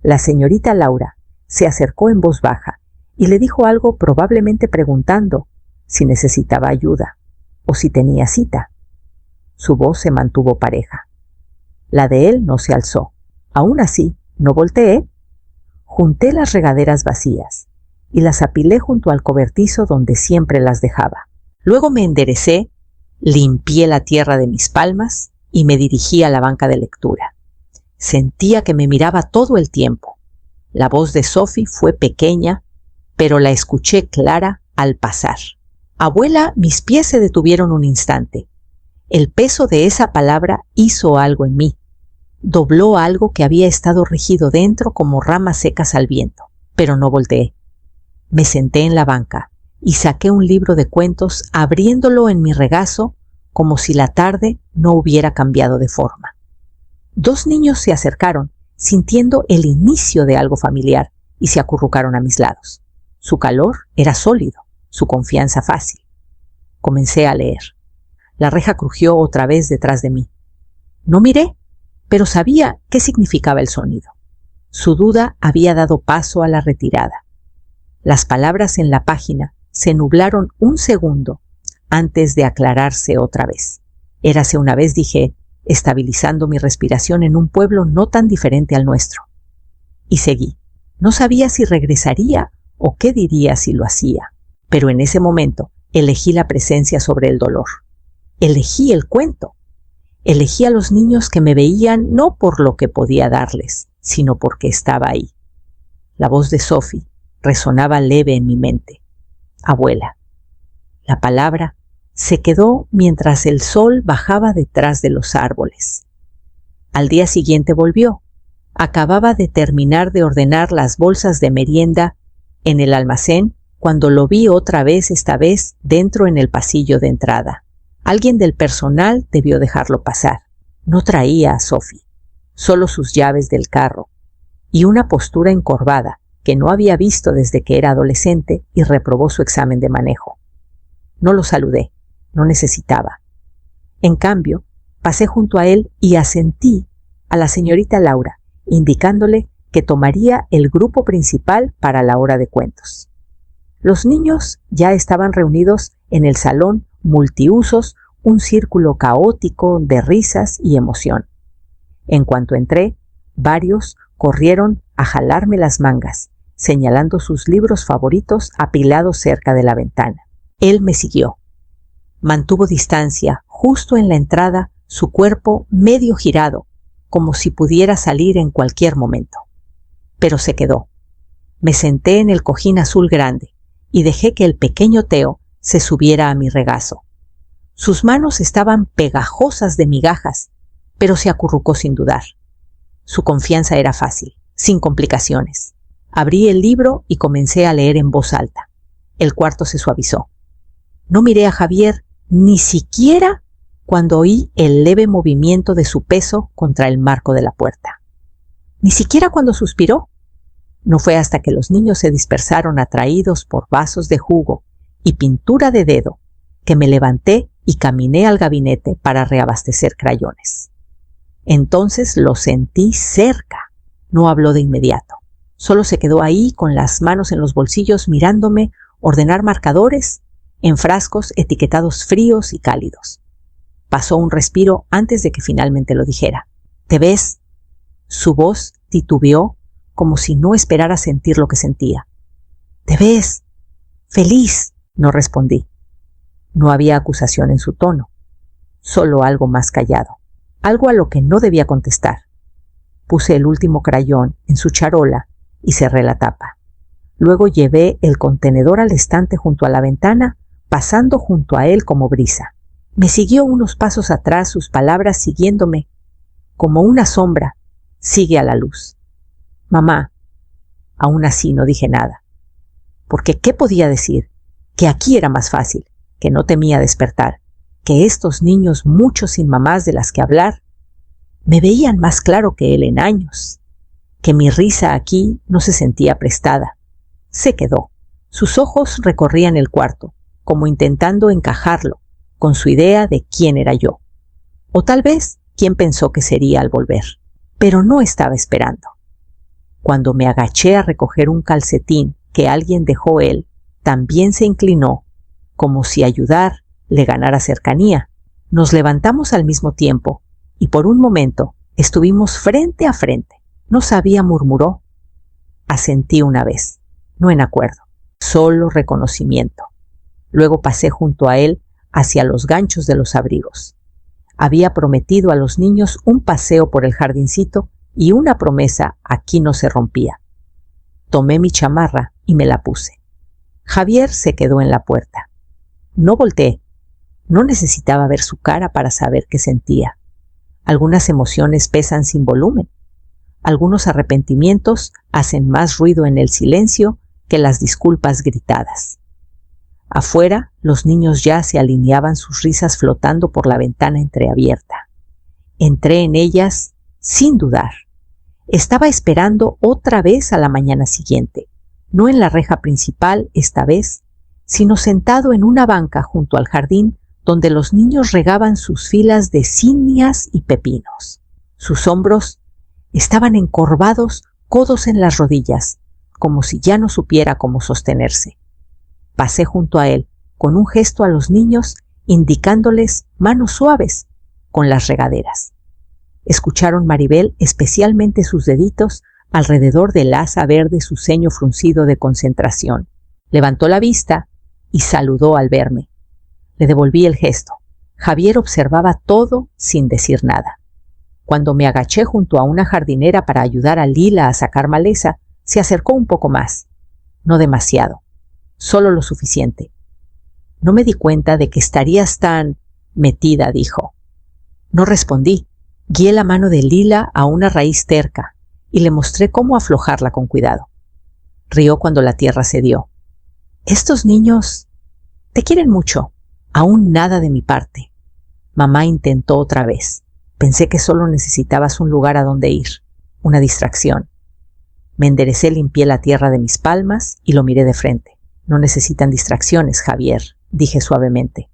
La señorita Laura se acercó en voz baja y le dijo algo, probablemente preguntando si necesitaba ayuda o si tenía cita. Su voz se mantuvo pareja. La de él no se alzó. Aún así, no volteé. Junté las regaderas vacías y las apilé junto al cobertizo donde siempre las dejaba. Luego me enderecé, limpié la tierra de mis palmas y me dirigí a la banca de lectura. Sentía que me miraba todo el tiempo. La voz de Sophie fue pequeña, pero la escuché clara al pasar. Abuela, mis pies se detuvieron un instante. El peso de esa palabra hizo algo en mí. Dobló algo que había estado rígido dentro como ramas secas al viento, pero no volteé. Me senté en la banca y saqué un libro de cuentos, abriéndolo en mi regazo como si la tarde no hubiera cambiado de forma. Dos niños se acercaron, sintiendo el inicio de algo familiar, y se acurrucaron a mis lados. Su calor era sólido, su confianza fácil. Comencé a leer. La reja crujió otra vez detrás de mí. No miré, pero sabía qué significaba el sonido. Su duda había dado paso a la retirada. Las palabras en la página se nublaron un segundo antes de aclararse otra vez. Érase una vez, dije, estabilizando mi respiración en un pueblo no tan diferente al nuestro. Y seguí. No sabía si regresaría o qué diría si lo hacía, pero en ese momento elegí la presencia sobre el dolor. Elegí el cuento. Elegí a los niños que me veían no por lo que podía darles, sino porque estaba ahí. La voz de Sophie resonaba leve en mi mente. Abuela. La palabra se quedó mientras el sol bajaba detrás de los árboles. Al día siguiente volvió. Acababa de terminar de ordenar las bolsas de merienda en el almacén cuando lo vi otra vez, esta vez dentro en el pasillo de entrada. Alguien del personal debió dejarlo pasar. No traía a Sophie, solo sus llaves del carro y una postura encorvada que no había visto desde que era adolescente y reprobó su examen de manejo. No lo saludé, no necesitaba. En cambio, pasé junto a él y asentí a la señorita Laura, indicándole que tomaría el grupo principal para la hora de cuentos. Los niños ya estaban reunidos en el salón multiusos, un círculo caótico de risas y emoción. En cuanto entré, varios corrieron a jalarme las mangas, señalando sus libros favoritos apilados cerca de la ventana. Él me siguió. Mantuvo distancia justo en la entrada, su cuerpo medio girado, como si pudiera salir en cualquier momento. Pero se quedó. Me senté en el cojín azul grande y dejé que el pequeño Teo se subiera a mi regazo. Sus manos estaban pegajosas de migajas, pero se acurrucó sin dudar. Su confianza era fácil. sin complicaciones. Abrí el libro y comencé a leer en voz alta. El cuarto se suavizó. No miré a Javier ni siquiera cuando oí el leve movimiento de su peso contra el marco de la puerta. Ni siquiera cuando suspiró. No fue hasta que los niños se dispersaron atraídos por vasos de jugo y pintura de dedo que me levanté y caminé al gabinete para reabastecer crayones. Entonces lo sentí cerca. No habló de inmediato. Solo se quedó ahí con las manos en los bolsillos mirándome ordenar marcadores en frascos etiquetados fríos y cálidos. Pasó un respiro antes de que finalmente lo dijera. ¿Te ves? Su voz titubeó como si no esperara sentir lo que sentía. ¿Te ves? ¡Feliz! No respondí. No había acusación en su tono, solo algo más callado, algo a lo que no debía contestar. Puse el último crayón en su charola y cerré la tapa. Luego llevé el contenedor al estante junto a la ventana, pasando junto a él como brisa. Me siguió unos pasos atrás, sus palabras siguiéndome, como una sombra sigue a la luz. Mamá, aún así no dije nada. Porque ¿qué podía decir? Que aquí era más fácil, que no temía despertar, que estos niños, muchos sin mamás de las que hablar, me veían más claro que él en años, que mi risa aquí no se sentía prestada. Se quedó. Sus ojos recorrían el cuarto, como intentando encajarlo con su idea de quién era yo. O tal vez quién pensó que sería al volver. Pero no estaba esperando. Cuando me agaché a recoger un calcetín que alguien dejó él, también se inclinó, como si ayudar le ganara cercanía. Nos levantamos al mismo tiempo y por un momento estuvimos frente a frente. No sabía, murmuró. Asentí una vez, no en acuerdo, solo reconocimiento. Luego pasé junto a él hacia los ganchos de los abrigos. Había prometido a los niños un paseo por el jardincito y una promesa aquí no se rompía. Tomé mi chamarra y me la puse. Javier se quedó en la puerta. No volteé. No necesitaba ver su cara para saber qué sentía. Algunas emociones pesan sin volumen. Algunos arrepentimientos hacen más ruido en el silencio que las disculpas gritadas. Afuera, los niños ya se alineaban, sus risas flotando por la ventana entreabierta. Entré en ellas sin dudar. Estaba esperando otra vez a la mañana siguiente, no en la reja principal esta vez, sino sentado en una banca junto al jardín donde los niños regaban sus filas de zinnias y pepinos. Sus hombros estaban encorvados, codos en las rodillas, como si ya no supiera cómo sostenerse. Pasé junto a él, con un gesto a los niños, indicándoles manos suaves con las regaderas. Escucharon Maribel, especialmente sus deditos, alrededor del asa verde, su ceño fruncido de concentración. Levantó la vista y saludó al verme. Le devolví el gesto. Javier observaba todo sin decir nada. Cuando me agaché junto a una jardinera para ayudar a Lila a sacar maleza, se acercó un poco más. No demasiado, solo lo suficiente. No me di cuenta de que estarías tan metida, dijo. No respondí. Guié la mano de Lila a una raíz terca y le mostré cómo aflojarla con cuidado. Rió cuando la tierra cedió. Estos niños te quieren mucho, aún nada de mi parte. Mamá intentó otra vez. Pensé que solo necesitabas un lugar a donde ir, una distracción. Me enderecé, limpié la tierra de mis palmas y lo miré de frente. No necesitan distracciones, Javier, dije suavemente.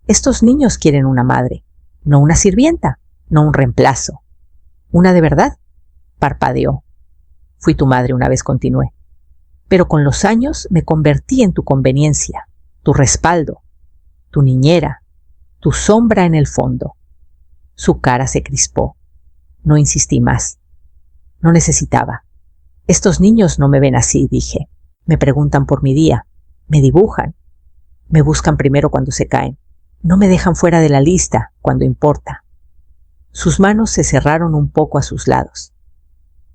Estos niños quieren una madre, no una sirvienta, no un reemplazo. ¿Una de verdad? Parpadeó. Fui tu madre una vez, continué. Pero con los años me convertí en tu conveniencia, tu respaldo, tu niñera, tu sombra en el fondo. Su cara se crispó. No insistí más. No necesitaba. Estos niños no me ven así, dije. Me preguntan por mi día. Me dibujan. Me buscan primero cuando se caen. No me dejan fuera de la lista cuando importa. Sus manos se cerraron un poco a sus lados.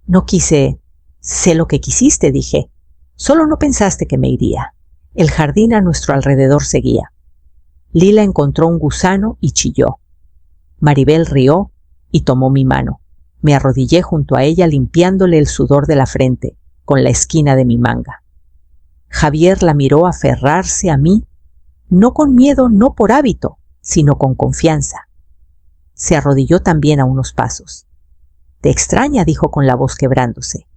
No quise... Sé lo que quisiste, dije. Solo no pensaste que me iría. El jardín a nuestro alrededor seguía. Lila encontró un gusano y chilló. Maribel rió y tomó mi mano. Me arrodillé junto a ella limpiándole el sudor de la frente con la esquina de mi manga. Javier la miró aferrarse a mí, no con miedo, no por hábito, sino con confianza. Se arrodilló también a unos pasos. «Te extraña», dijo con la voz quebrándose.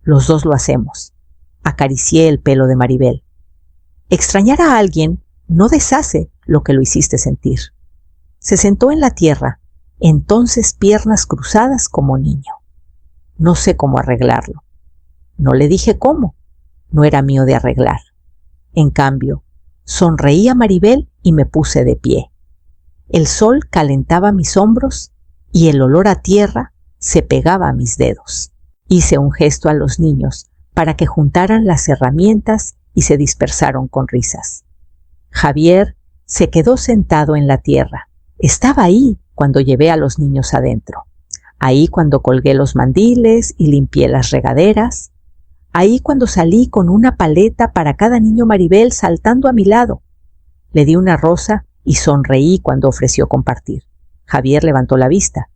«Los dos lo hacemos». Acaricié el pelo de Maribel. «Extrañar a alguien no deshace lo que lo hiciste sentir». Se sentó en la tierra, entonces piernas cruzadas como niño. No sé cómo arreglarlo. No le dije cómo. No era mío de arreglar. En cambio, sonreí a Maribel y me puse de pie. El sol calentaba mis hombros y el olor a tierra se pegaba a mis dedos. Hice un gesto a los niños para que juntaran las herramientas y se dispersaron con risas. Javier se quedó sentado en la tierra. Estaba ahí cuando llevé a los niños adentro. Ahí cuando colgué los mandiles y limpié las regaderas. Ahí cuando salí con una paleta para cada niño Maribel saltando a mi lado. Le di una rosa y sonreí cuando ofreció compartir. Javier levantó la vista.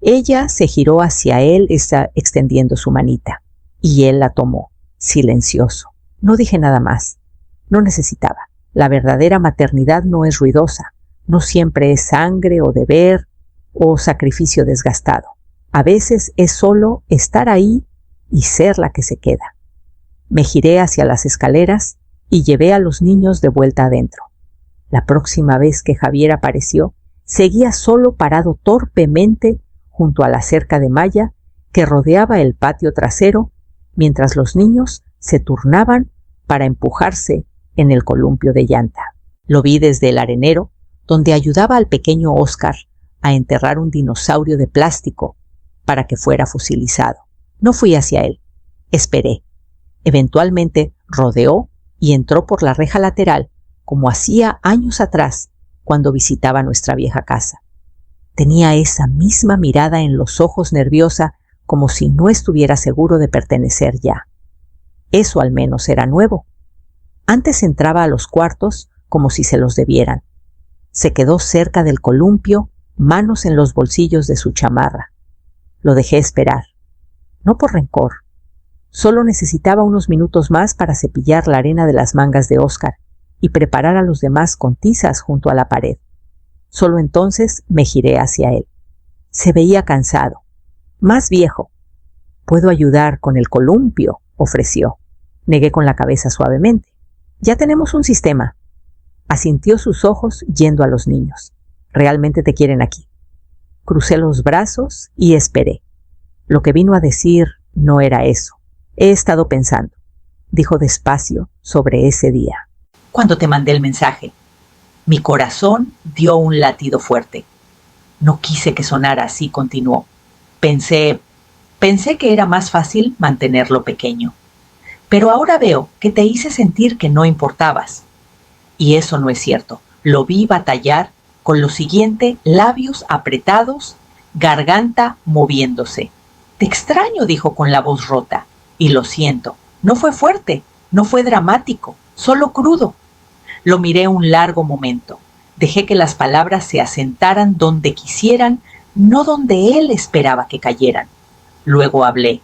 Ella se giró hacia él extendiendo su manita. Y él la tomó, silencioso. No dije nada más. No necesitaba. La verdadera maternidad no es ruidosa. No siempre es sangre o deber o sacrificio desgastado. A veces es solo estar ahí y ser la que se queda. Me giré hacia las escaleras y llevé a los niños de vuelta adentro. La próxima vez que Javier apareció, seguía solo parado torpemente junto a la cerca de malla que rodeaba el patio trasero, mientras los niños se turnaban para empujarse en el columpio de llanta. Lo vi desde el arenero, donde ayudaba al pequeño Oscar a enterrar un dinosaurio de plástico para que fuera fusilizado. No fui hacia él. Esperé. Eventualmente rodeó y entró por la reja lateral, como hacía años atrás cuando visitaba nuestra vieja casa. Tenía esa misma mirada en los ojos nerviosa, como si no estuviera seguro de pertenecer ya. Eso al menos era nuevo. Antes entraba a los cuartos como si se los debieran. Se quedó cerca del columpio, manos en los bolsillos de su chamarra. Lo dejé esperar. No por rencor. Solo necesitaba unos minutos más para cepillar la arena de las mangas de Oscar y preparar a los demás con tizas junto a la pared. Solo entonces me giré hacia él. Se veía cansado, más viejo. «¿Puedo ayudar con el columpio?», ofreció. Negué con la cabeza suavemente. «Ya tenemos un sistema». Asintió sus ojos yendo a los niños. «Realmente te quieren aquí». Crucé los brazos y esperé. Lo que vino a decir no era eso. «He estado pensando», dijo despacio sobre ese día. «Cuando te mandé el mensaje, mi corazón dio un latido fuerte. No quise que sonara así», continuó. Pensé que era más fácil mantenerlo pequeño. Pero ahora veo que te hice sentir que no importabas. Y eso no es cierto. Lo vi batallar con lo siguiente: labios apretados, garganta moviéndose. «Te extraño», dijo con la voz rota. «Y lo siento. No fue fuerte, no fue dramático, solo crudo». Lo miré un largo momento. Dejé que las palabras se asentaran donde quisieran, no donde él esperaba que cayeran. Luego hablé.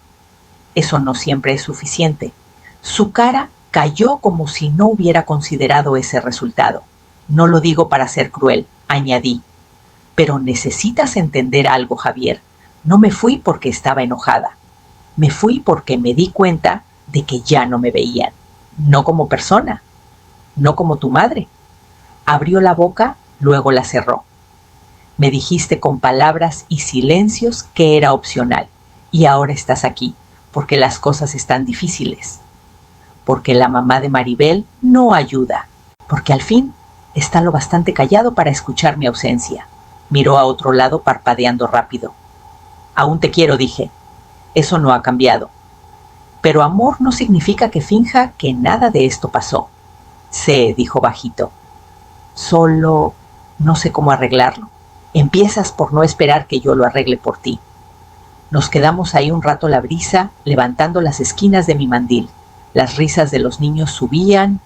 Eso no siempre es suficiente. Su cara cayó como si no hubiera considerado ese resultado. «No lo digo para ser cruel», añadí. «Pero necesitas entender algo, Javier. No me fui porque estaba enojada. Me fui porque me di cuenta de que ya no me veían. No como persona. No como tu madre». Abrió la boca, luego la cerró. «Me dijiste con palabras y silencios que era opcional. Y ahora estás aquí, porque las cosas están difíciles. Porque la mamá de Maribel no ayuda. Porque al fin está lo bastante callado para escuchar mi ausencia». Miró a otro lado parpadeando rápido. «Aún te quiero», dije. «Eso no ha cambiado. Pero amor no significa que finja que nada de esto pasó». «Sé», dijo bajito. «Solo no sé cómo arreglarlo. Empiezas por no esperar que yo lo arregle por ti». Nos quedamos ahí un rato a la brisa, levantando las esquinas de mi mandil. Las risas de los niños subían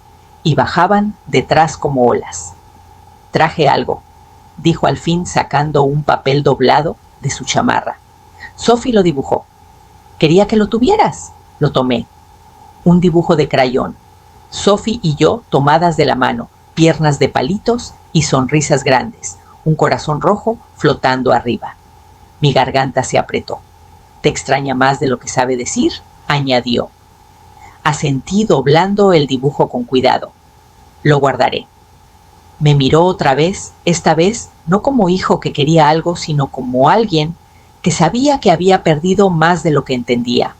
y bajaban detrás como olas. «Traje algo», dijo al fin sacando un papel doblado de su chamarra. Sophie lo dibujó. Quería que lo tuvieras. Lo tomé. Un dibujo de crayón. Sophie y yo tomadas de la mano, piernas de palitos y sonrisas grandes, un corazón rojo flotando arriba. Mi garganta se apretó. ¿Te extraña más de lo que sabe decir?, añadió. Asentí doblando el dibujo con cuidado. Lo guardaré. Me miró otra vez, esta vez no como hijo que quería algo, sino como alguien que sabía que había perdido más de lo que entendía.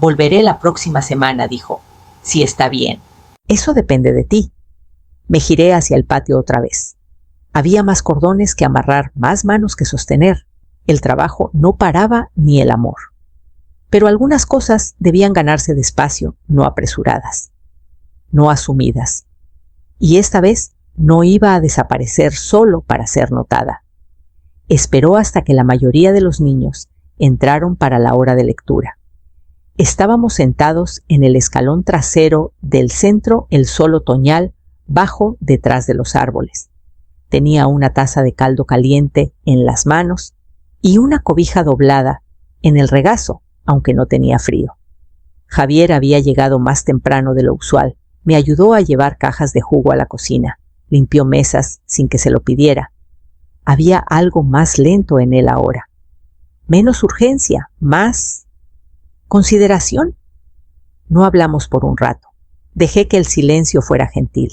Volveré la próxima semana, dijo, si está bien. Eso depende de ti. Me giré hacia el patio otra vez. Había más cordones que amarrar, más manos que sostener. El trabajo no paraba ni el amor. Pero algunas cosas debían ganarse despacio, no apresuradas, no asumidas. Y esta vez no iba a desaparecer solo para ser notada. Esperó hasta que la mayoría de los niños entraron para la hora de lectura. Estábamos sentados en el escalón trasero del centro, el sol otoñal, bajo detrás de los árboles. Tenía una taza de caldo caliente en las manos y una cobija doblada en el regazo, aunque no tenía frío. Javier había llegado más temprano de lo usual. Me ayudó a llevar cajas de jugo a la cocina. Limpió mesas sin que se lo pidiera. Había algo más lento en él ahora. Menos urgencia, más consideración. No hablamos por un rato. Dejé que el silencio fuera gentil.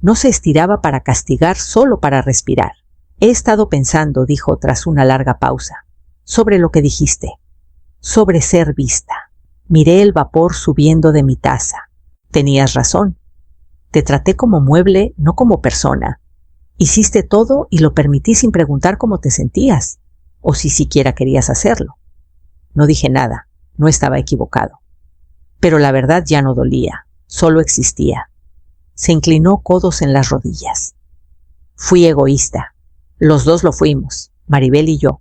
No se estiraba para castigar, solo para respirar. He estado pensando, dijo tras una larga pausa, sobre lo que dijiste, sobre ser vista. Miré el vapor subiendo de mi taza. Tenías razón. Te traté como mueble, no como persona. Hiciste todo y lo permití sin preguntar cómo te sentías, o si siquiera querías hacerlo. No dije nada, no estaba equivocado. Pero la verdad ya no dolía, solo existía. Se inclinó codos en las rodillas. Fui egoísta. Los dos lo fuimos, Maribel y yo.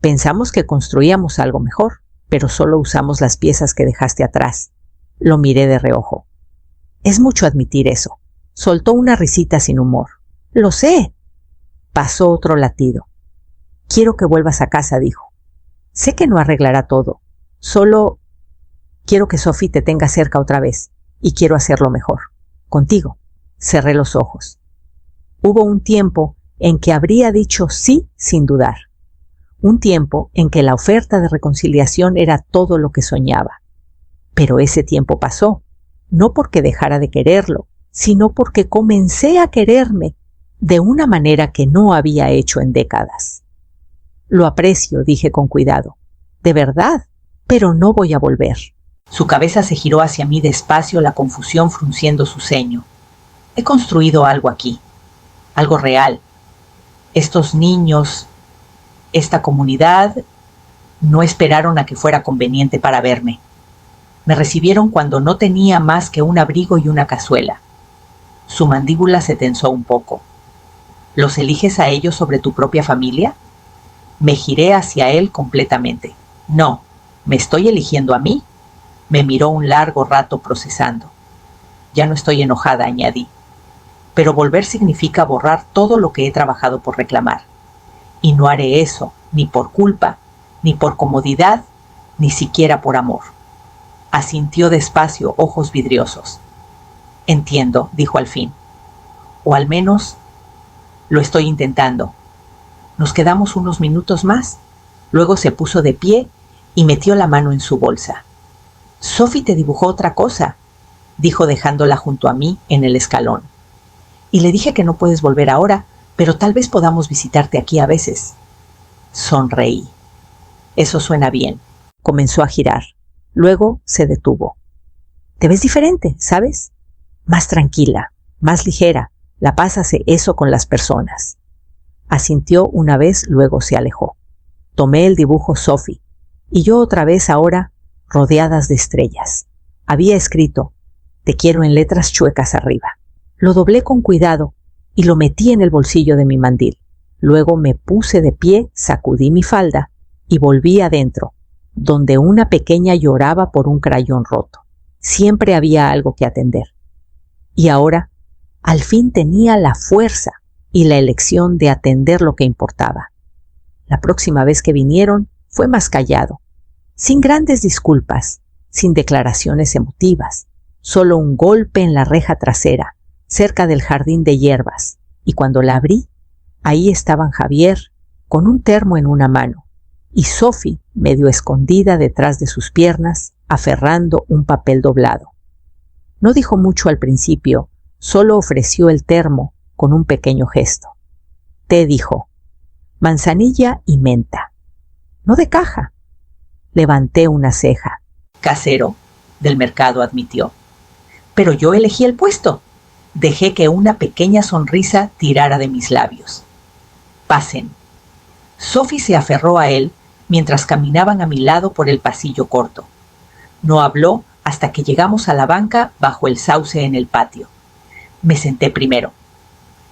Pensamos que construíamos algo mejor, pero solo usamos las piezas que dejaste atrás. Lo miré de reojo. Es mucho admitir eso. Soltó una risita sin humor. Lo sé. Pasó otro latido. Quiero que vuelvas a casa, dijo. Sé que no arreglará todo. Solo quiero que Sophie te tenga cerca otra vez. Y quiero hacerlo mejor. Contigo. Cerré los ojos. Hubo un tiempo en que habría dicho sí sin dudar. Un tiempo en que la oferta de reconciliación era todo lo que soñaba. Pero ese tiempo pasó. No porque dejara de quererlo, sino porque comencé a quererme de una manera que no había hecho en décadas. Lo aprecio, dije con cuidado. De verdad, pero no voy a volver. Su cabeza se giró hacia mí despacio, la confusión frunciendo su ceño. He construido algo aquí, algo real. Estos niños, esta comunidad, no esperaron a que fuera conveniente para verme. Me recibieron cuando no tenía más que un abrigo y una cazuela. Su mandíbula se tensó un poco. ¿Los eliges a ellos sobre tu propia familia? Me giré hacia él completamente. No, ¿me estoy eligiendo a mí? Me miró un largo rato procesando. Ya no estoy enojada, añadí. Pero volver significa borrar todo lo que he trabajado por reclamar. Y no haré eso, ni por culpa, ni por comodidad, ni siquiera por amor. Asintió despacio, ojos vidriosos. Entiendo, dijo al fin. O al menos lo estoy intentando. Nos quedamos unos minutos más. Luego se puso de pie y metió la mano en su bolsa. Sophie te dibujó otra cosa, dijo dejándola junto a mí en el escalón. Y le dije que no puedes volver ahora, pero tal vez podamos visitarte aquí a veces. Sonreí. Eso suena bien. Comenzó a girar. Luego se detuvo. Te ves diferente, ¿sabes? Más tranquila, más ligera. La paz hace eso con las personas. Asintió una vez, luego se alejó. Tomé el dibujo Sophie, y yo otra vez ahora rodeadas de estrellas. Había escrito, te quiero en letras chuecas arriba. Lo doblé con cuidado y lo metí en el bolsillo de mi mandil. Luego me puse de pie, sacudí mi falda y volví adentro, donde una pequeña lloraba por un crayón roto. Siempre había algo que atender. Y ahora, al fin tenía la fuerza y la elección de atender lo que importaba. La próxima vez que vinieron, fue más callado, sin grandes disculpas, sin declaraciones emotivas, solo un golpe en la reja trasera, cerca del jardín de hierbas, y cuando la abrí, ahí estaban Javier, con un termo en una mano, y Sophie, medio escondida detrás de sus piernas, aferrando un papel doblado. No dijo mucho al principio, solo ofreció el termo con un pequeño gesto. Té, dijo, manzanilla y menta. No de caja. Levanté una ceja. Casero, del mercado, admitió. Pero yo elegí el puesto. Dejé que una pequeña sonrisa tirara de mis labios. Pasen. Sophie se aferró a él mientras caminaban a mi lado por el pasillo corto. No habló hasta que llegamos a la banca bajo el sauce en el patio. Me senté primero.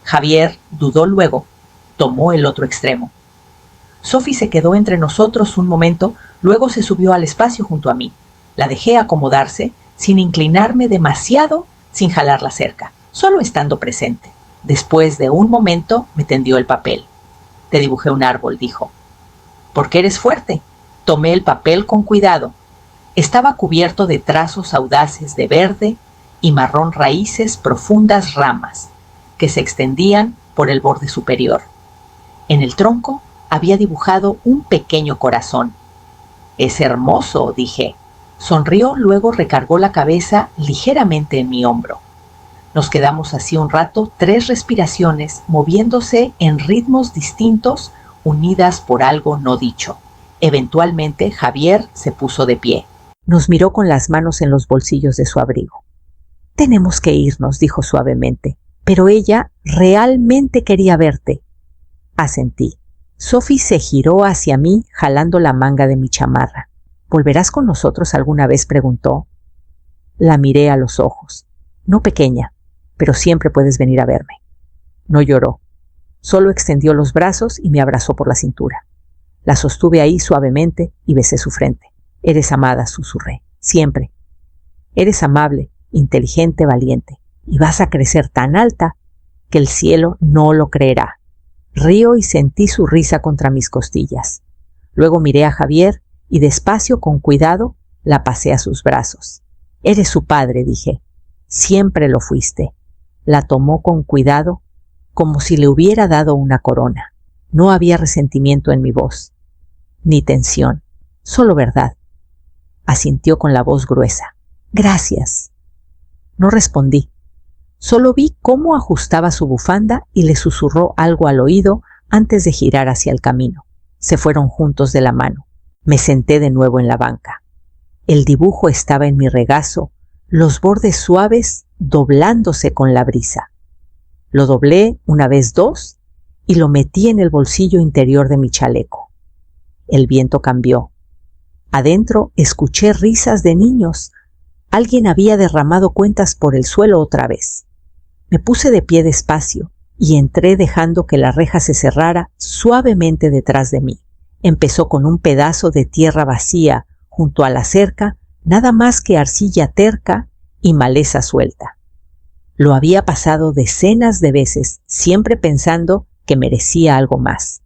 Javier dudó luego, tomó el otro extremo. Sophie se quedó entre nosotros un momento, luego se subió al espacio junto a mí. La dejé acomodarse, sin inclinarme demasiado, sin jalarla cerca, solo estando presente. Después de un momento me tendió el papel. Te dibujé un árbol, dijo. Porque eres fuerte. Tomé el papel con cuidado. Estaba cubierto de trazos audaces de verde y marrón, raíces, profundas ramas que se extendían por el borde superior. En el tronco había dibujado un pequeño corazón. Es hermoso, dije. Sonrió, luego recargó la cabeza ligeramente en mi hombro. Nos quedamos así un rato, 3 respiraciones, moviéndose en ritmos distintos, unidas por algo no dicho. Eventualmente, Javier se puso de pie. Nos miró con las manos en los bolsillos de su abrigo. Tenemos que irnos, dijo suavemente, pero ella realmente quería verte. Asentí. Sophie se giró hacia mí, jalando la manga de mi chamarra. ¿Volverás con nosotros alguna vez?, preguntó. La miré a los ojos. No pequeña, pero siempre puedes venir a verme. No lloró. Solo extendió los brazos y me abrazó por la cintura. La sostuve ahí suavemente y besé su frente. Eres amada, susurré. Siempre. Eres amable, inteligente, valiente. Y vas a crecer tan alta que el cielo no lo creerá. Río y sentí su risa contra mis costillas. Luego miré a Javier y despacio, con cuidado, la pasé a sus brazos. Eres su padre, dije. Siempre lo fuiste. La tomó con cuidado, como si le hubiera dado una corona. No había resentimiento en mi voz, ni tensión, solo verdad. Asintió con la voz gruesa. Gracias. No respondí. Solo vi cómo ajustaba su bufanda y le susurró algo al oído antes de girar hacia el camino. Se fueron juntos de la mano. Me senté de nuevo en la banca. El dibujo estaba en mi regazo, los bordes suaves doblándose con la brisa. Lo doblé una vez 2 y lo metí en el bolsillo interior de mi chaleco. El viento cambió. Adentro escuché risas de niños. Alguien había derramado cuentas por el suelo otra vez. Me puse de pie despacio y entré dejando que la reja se cerrara suavemente detrás de mí. Empezó con un pedazo de tierra vacía junto a la cerca, nada más que arcilla terca y maleza suelta. Lo había pasado decenas de veces, siempre pensando que merecía algo más.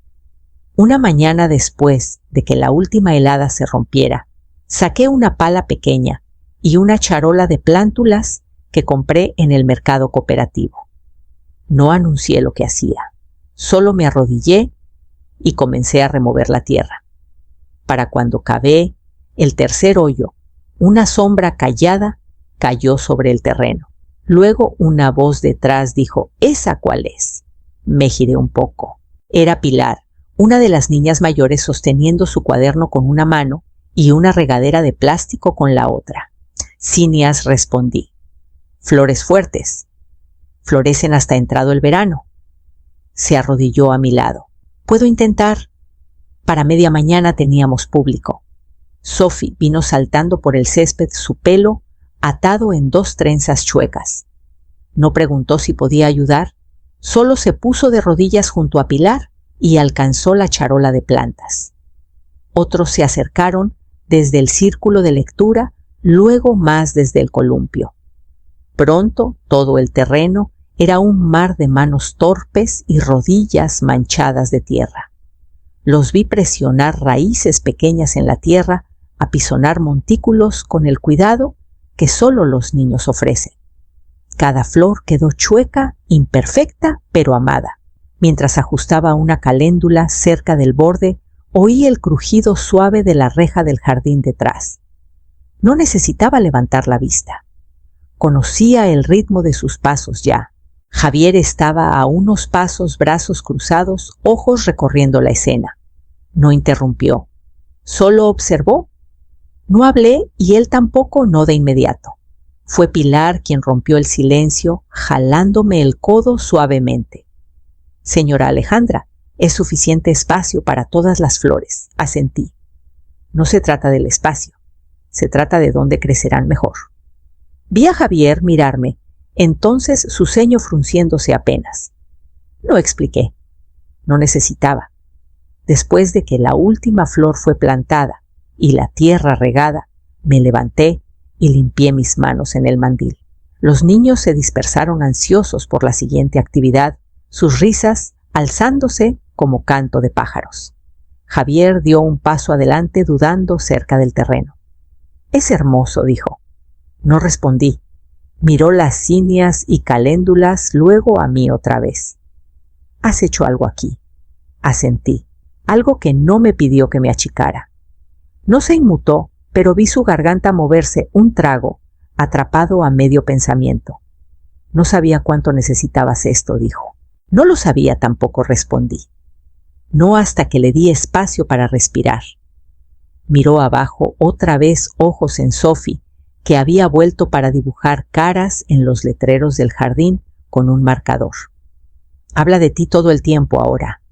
Una mañana después de que la última helada se rompiera, saqué una pala pequeña y una charola de plántulas que compré en el mercado cooperativo. No anuncié lo que hacía, solo me arrodillé y comencé a remover la tierra. Para cuando cavé el tercer hoyo, una sombra callada cayó sobre el terreno. Luego una voz detrás dijo, ¿esa cuál es? Me giré un poco. Era Pilar, una de las niñas mayores, sosteniendo su cuaderno con una mano y una regadera de plástico con la otra. Cinias, respondí. Flores fuertes. Florecen hasta entrado el verano. Se arrodilló a mi lado. ¿Puedo intentar? Para media mañana teníamos público. Sophie vino saltando por el césped, su pelo atado en 2 trenzas chuecas. No preguntó si podía ayudar, solo se puso de rodillas junto a Pilar y alcanzó la charola de plantas. Otros se acercaron desde el círculo de lectura, luego más desde el columpio. Pronto todo el terreno era un mar de manos torpes y rodillas manchadas de tierra. Los vi presionar raíces pequeñas en la tierra, apisonar montículos con el cuidado que solo los niños ofrecen. Cada flor quedó chueca, imperfecta, pero amada. Mientras ajustaba una caléndula cerca del borde, oí el crujido suave de la reja del jardín detrás. No necesitaba levantar la vista. Conocía el ritmo de sus pasos ya. Javier estaba a unos pasos, brazos cruzados, ojos recorriendo la escena. No interrumpió. Solo observó. No hablé y él tampoco, no de inmediato. Fue Pilar quien rompió el silencio, jalándome el codo suavemente. Señora Alejandra, es suficiente espacio para todas las flores, asentí. No se trata del espacio, se trata de dónde crecerán mejor. Vi a Javier mirarme, entonces su ceño frunciéndose apenas. No expliqué, no necesitaba. Después de que la última flor fue plantada y la tierra regada, me levanté y limpié mis manos en el mandil. Los niños se dispersaron ansiosos por la siguiente actividad, sus risas alzándose como canto de pájaros. Javier dio un paso adelante dudando cerca del terreno. «Es hermoso», dijo. No respondí. Miró las cíneas y caléndulas, luego a mí otra vez. «Has hecho algo aquí», asentí, algo que no me pidió que me achicara. No se inmutó, pero vi su garganta moverse un trago, atrapado a medio pensamiento. «No sabía cuánto necesitabas esto», dijo. «No lo sabía tampoco», respondí. No hasta que le di espacio para respirar. Miró abajo otra vez ojos en Sophie, que había vuelto para dibujar caras en los letreros del jardín con un marcador. «Habla de ti todo el tiempo ahora.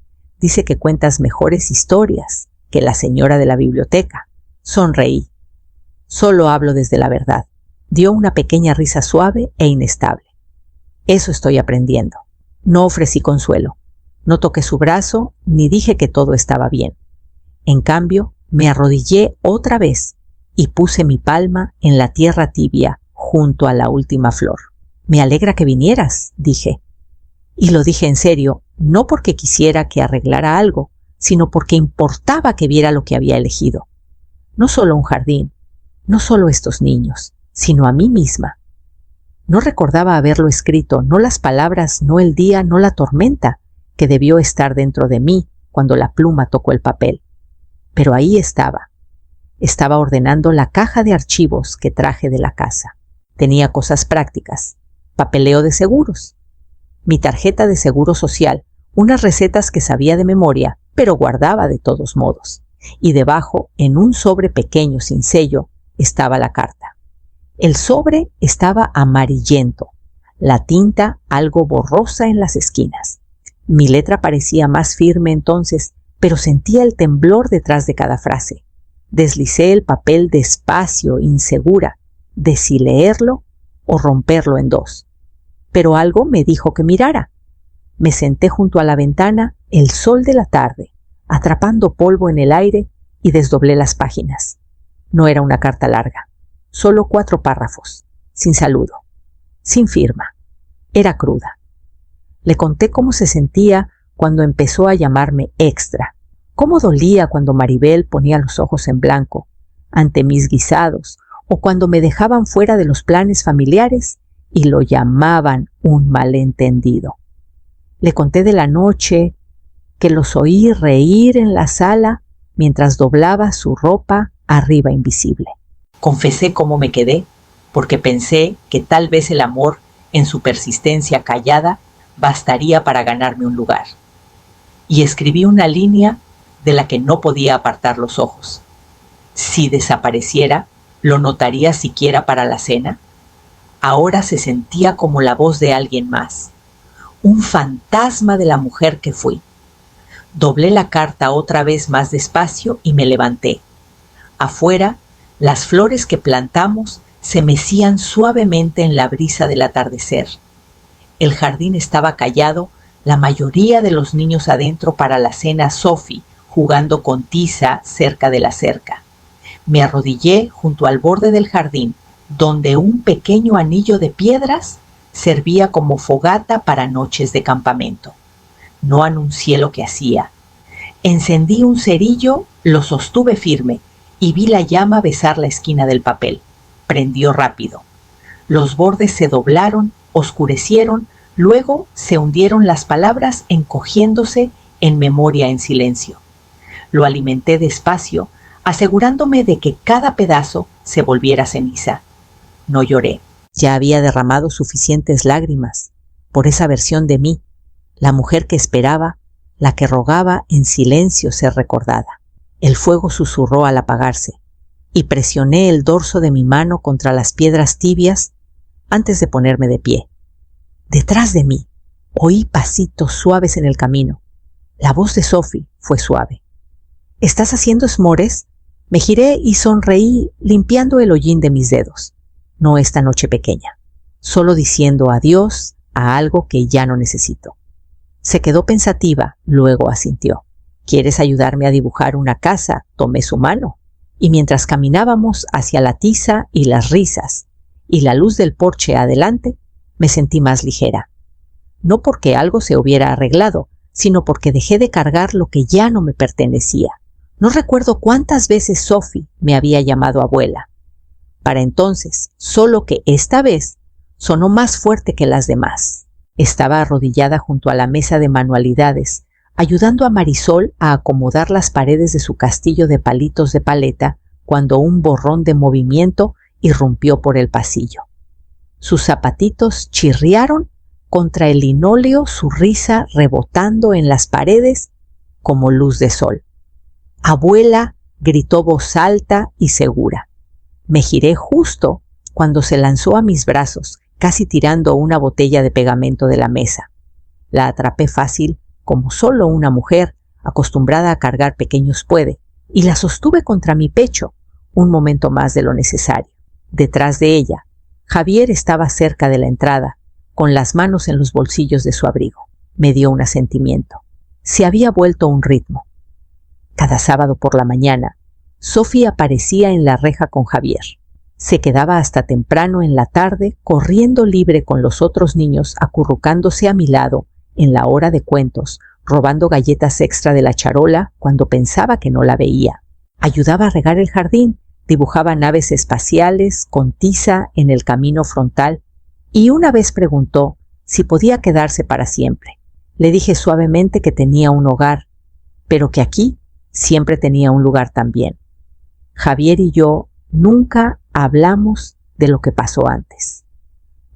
Dice que cuentas mejores historias que la señora de la biblioteca». Sonreí. «Solo hablo desde la verdad». Dio una pequeña risa suave e inestable. «Eso estoy aprendiendo». No ofrecí consuelo. No toqué su brazo ni dije que todo estaba bien. En cambio, me arrodillé otra vez y puse mi palma en la tierra tibia junto a la última flor. «Me alegra que vinieras», dije. Y lo dije en serio, no porque quisiera que arreglara algo, sino porque importaba que viera lo que había elegido. No solo un jardín, no solo estos niños, sino a mí misma. No recordaba haberlo escrito, no las palabras, no el día, no la tormenta, que debió estar dentro de mí cuando la pluma tocó el papel. Pero ahí estaba. Estaba ordenando la caja de archivos que traje de la casa. Tenía cosas prácticas, papeleo de seguros, mi tarjeta de seguro social, unas recetas que sabía de memoria, pero guardaba de todos modos. Y debajo, en un sobre pequeño sin sello, estaba la carta. El sobre estaba amarillento, la tinta algo borrosa en las esquinas. Mi letra parecía más firme entonces, pero sentía el temblor detrás de cada frase. Deslicé el papel despacio, insegura, de si leerlo o romperlo en dos. Pero algo me dijo que mirara. Me senté junto a la ventana, el sol de la tarde, atrapando polvo en el aire, y desdoblé las páginas. No era una carta larga, solo 4 párrafos, sin saludo, sin firma. Era cruda. Le conté cómo se sentía cuando empezó a llamarme extra, cómo dolía cuando Maribel ponía los ojos en blanco ante mis guisados o cuando me dejaban fuera de los planes familiares y lo llamaban un malentendido. Le conté de la noche, que los oí reír en la sala mientras doblaba su ropa arriba invisible. Confesé cómo me quedé, porque pensé que tal vez el amor, en su persistencia callada, bastaría para ganarme un lugar. Y escribí una línea de la que no podía apartar los ojos. Si desapareciera, ¿lo notaría siquiera para la cena? Ahora se sentía como la voz de alguien más, un fantasma de la mujer que fui. Doblé la carta otra vez más despacio y me levanté. Afuera, las flores que plantamos se mecían suavemente en la brisa del atardecer. El jardín estaba callado, la mayoría de los niños adentro para la cena Sophie, jugando con tiza cerca de la cerca. Me arrodillé junto al borde del jardín, donde un pequeño anillo de piedras servía como fogata para noches de campamento. No anuncié lo que hacía. Encendí un cerillo, lo sostuve firme y vi la llama besar la esquina del papel. Prendió rápido. Los bordes se doblaron, oscurecieron, luego se hundieron las palabras encogiéndose en memoria en silencio. Lo alimenté despacio, asegurándome de que cada pedazo se volviera ceniza. No lloré. Ya había derramado suficientes lágrimas por esa versión de mí, la mujer que esperaba, la que rogaba en silencio ser recordada. El fuego susurró al apagarse y presioné el dorso de mi mano contra las piedras tibias antes de ponerme de pie. Detrás de mí oí pasitos suaves en el camino. La voz de Sophie fue suave. ¿Estás haciendo s'mores? Me giré y sonreí limpiando el hollín de mis dedos. No esta noche pequeña, solo diciendo adiós a algo que ya no necesito. Se quedó pensativa, luego asintió. ¿Quieres ayudarme a dibujar una casa? Tomé su mano. Y mientras caminábamos hacia la tiza y las risas y la luz del porche adelante, me sentí más ligera. No porque algo se hubiera arreglado, sino porque dejé de cargar lo que ya no me pertenecía. No recuerdo cuántas veces Sophie me había llamado abuela. Para entonces, solo que esta vez sonó más fuerte que las demás. Estaba arrodillada junto a la mesa de manualidades, ayudando a Marisol a acomodar las paredes de su castillo de palitos de paleta cuando un borrón de movimiento irrumpió por el pasillo. Sus zapatitos chirriaron contra el linóleo, su risa rebotando en las paredes como luz de sol. «Abuela», gritó voz alta y segura. Me giré justo cuando se lanzó a mis brazos, casi tirando una botella de pegamento de la mesa. La atrapé fácil, como solo una mujer acostumbrada a cargar pequeños puede, y la sostuve contra mi pecho un momento más de lo necesario. Detrás de ella, Javier estaba cerca de la entrada, con las manos en los bolsillos de su abrigo. Me dio un asentimiento. Se había vuelto un ritmo. Cada sábado por la mañana, Sophie aparecía en la reja con Javier. Se quedaba hasta temprano en la tarde, corriendo libre con los otros niños, acurrucándose a mi lado en la hora de cuentos, robando galletas extra de la charola cuando pensaba que no la veía. Ayudaba a regar el jardín, dibujaba naves espaciales con tiza en el camino frontal y una vez preguntó si podía quedarse para siempre. Le dije suavemente que tenía un hogar, pero que aquí siempre tenía un lugar también. Javier y yo nunca hablamos de lo que pasó antes.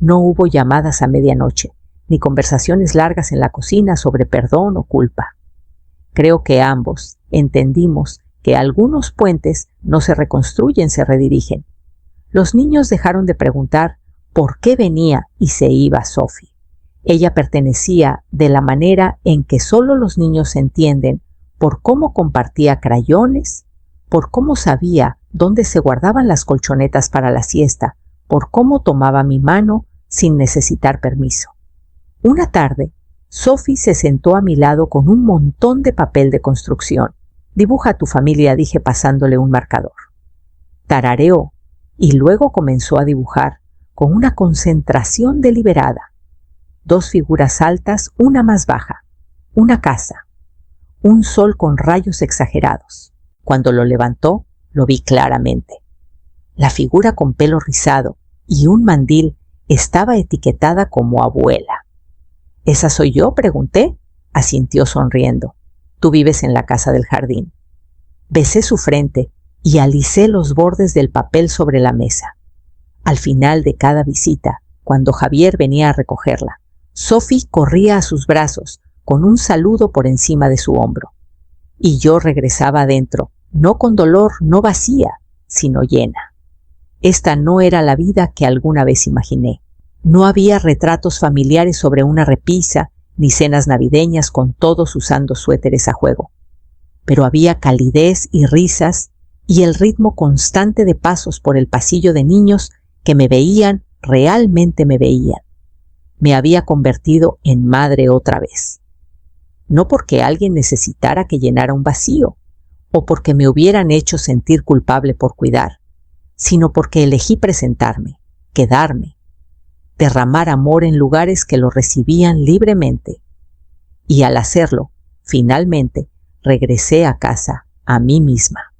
No hubo llamadas a medianoche, ni conversaciones largas en la cocina sobre perdón o culpa. Creo que ambos entendimos que algunos puentes no se reconstruyen, se redirigen. Los niños dejaron de preguntar por qué venía y se iba Sophie. Ella pertenecía de la manera en que solo los niños entienden, por cómo compartía crayones, por cómo sabía dónde se guardaban las colchonetas para la siesta, por cómo tomaba mi mano sin necesitar permiso. Una tarde, Sophie se sentó a mi lado con un montón de papel de construcción. «Dibuja a tu familia», dije pasándole un marcador. Tarareó y luego comenzó a dibujar con una concentración deliberada. 2 figuras altas, una más baja, una casa, un sol con rayos exagerados. Cuando lo levantó, lo vi claramente. La figura con pelo rizado y un mandil estaba etiquetada como abuela. «¿Esa soy yo?», pregunté. Asintió sonriendo. «Tú vives en la casa del jardín». Besé su frente y alisé los bordes del papel sobre la mesa. Al final de cada visita, cuando Javier venía a recogerla, Sophie corría a sus brazos con un saludo por encima de su hombro. Y yo regresaba adentro, no con dolor, no vacía, sino llena. Esta no era la vida que alguna vez imaginé. No había retratos familiares sobre una repisa, ni cenas navideñas con todos usando suéteres a juego. Pero había calidez y risas y el ritmo constante de pasos por el pasillo de niños que me veían, realmente me veían. Me había convertido en madre otra vez. No porque alguien necesitara que llenara un vacío, o porque me hubieran hecho sentir culpable por cuidar, sino porque elegí presentarme, quedarme, derramar amor en lugares que lo recibían libremente. Y al hacerlo, finalmente, regresé a casa, a mí misma.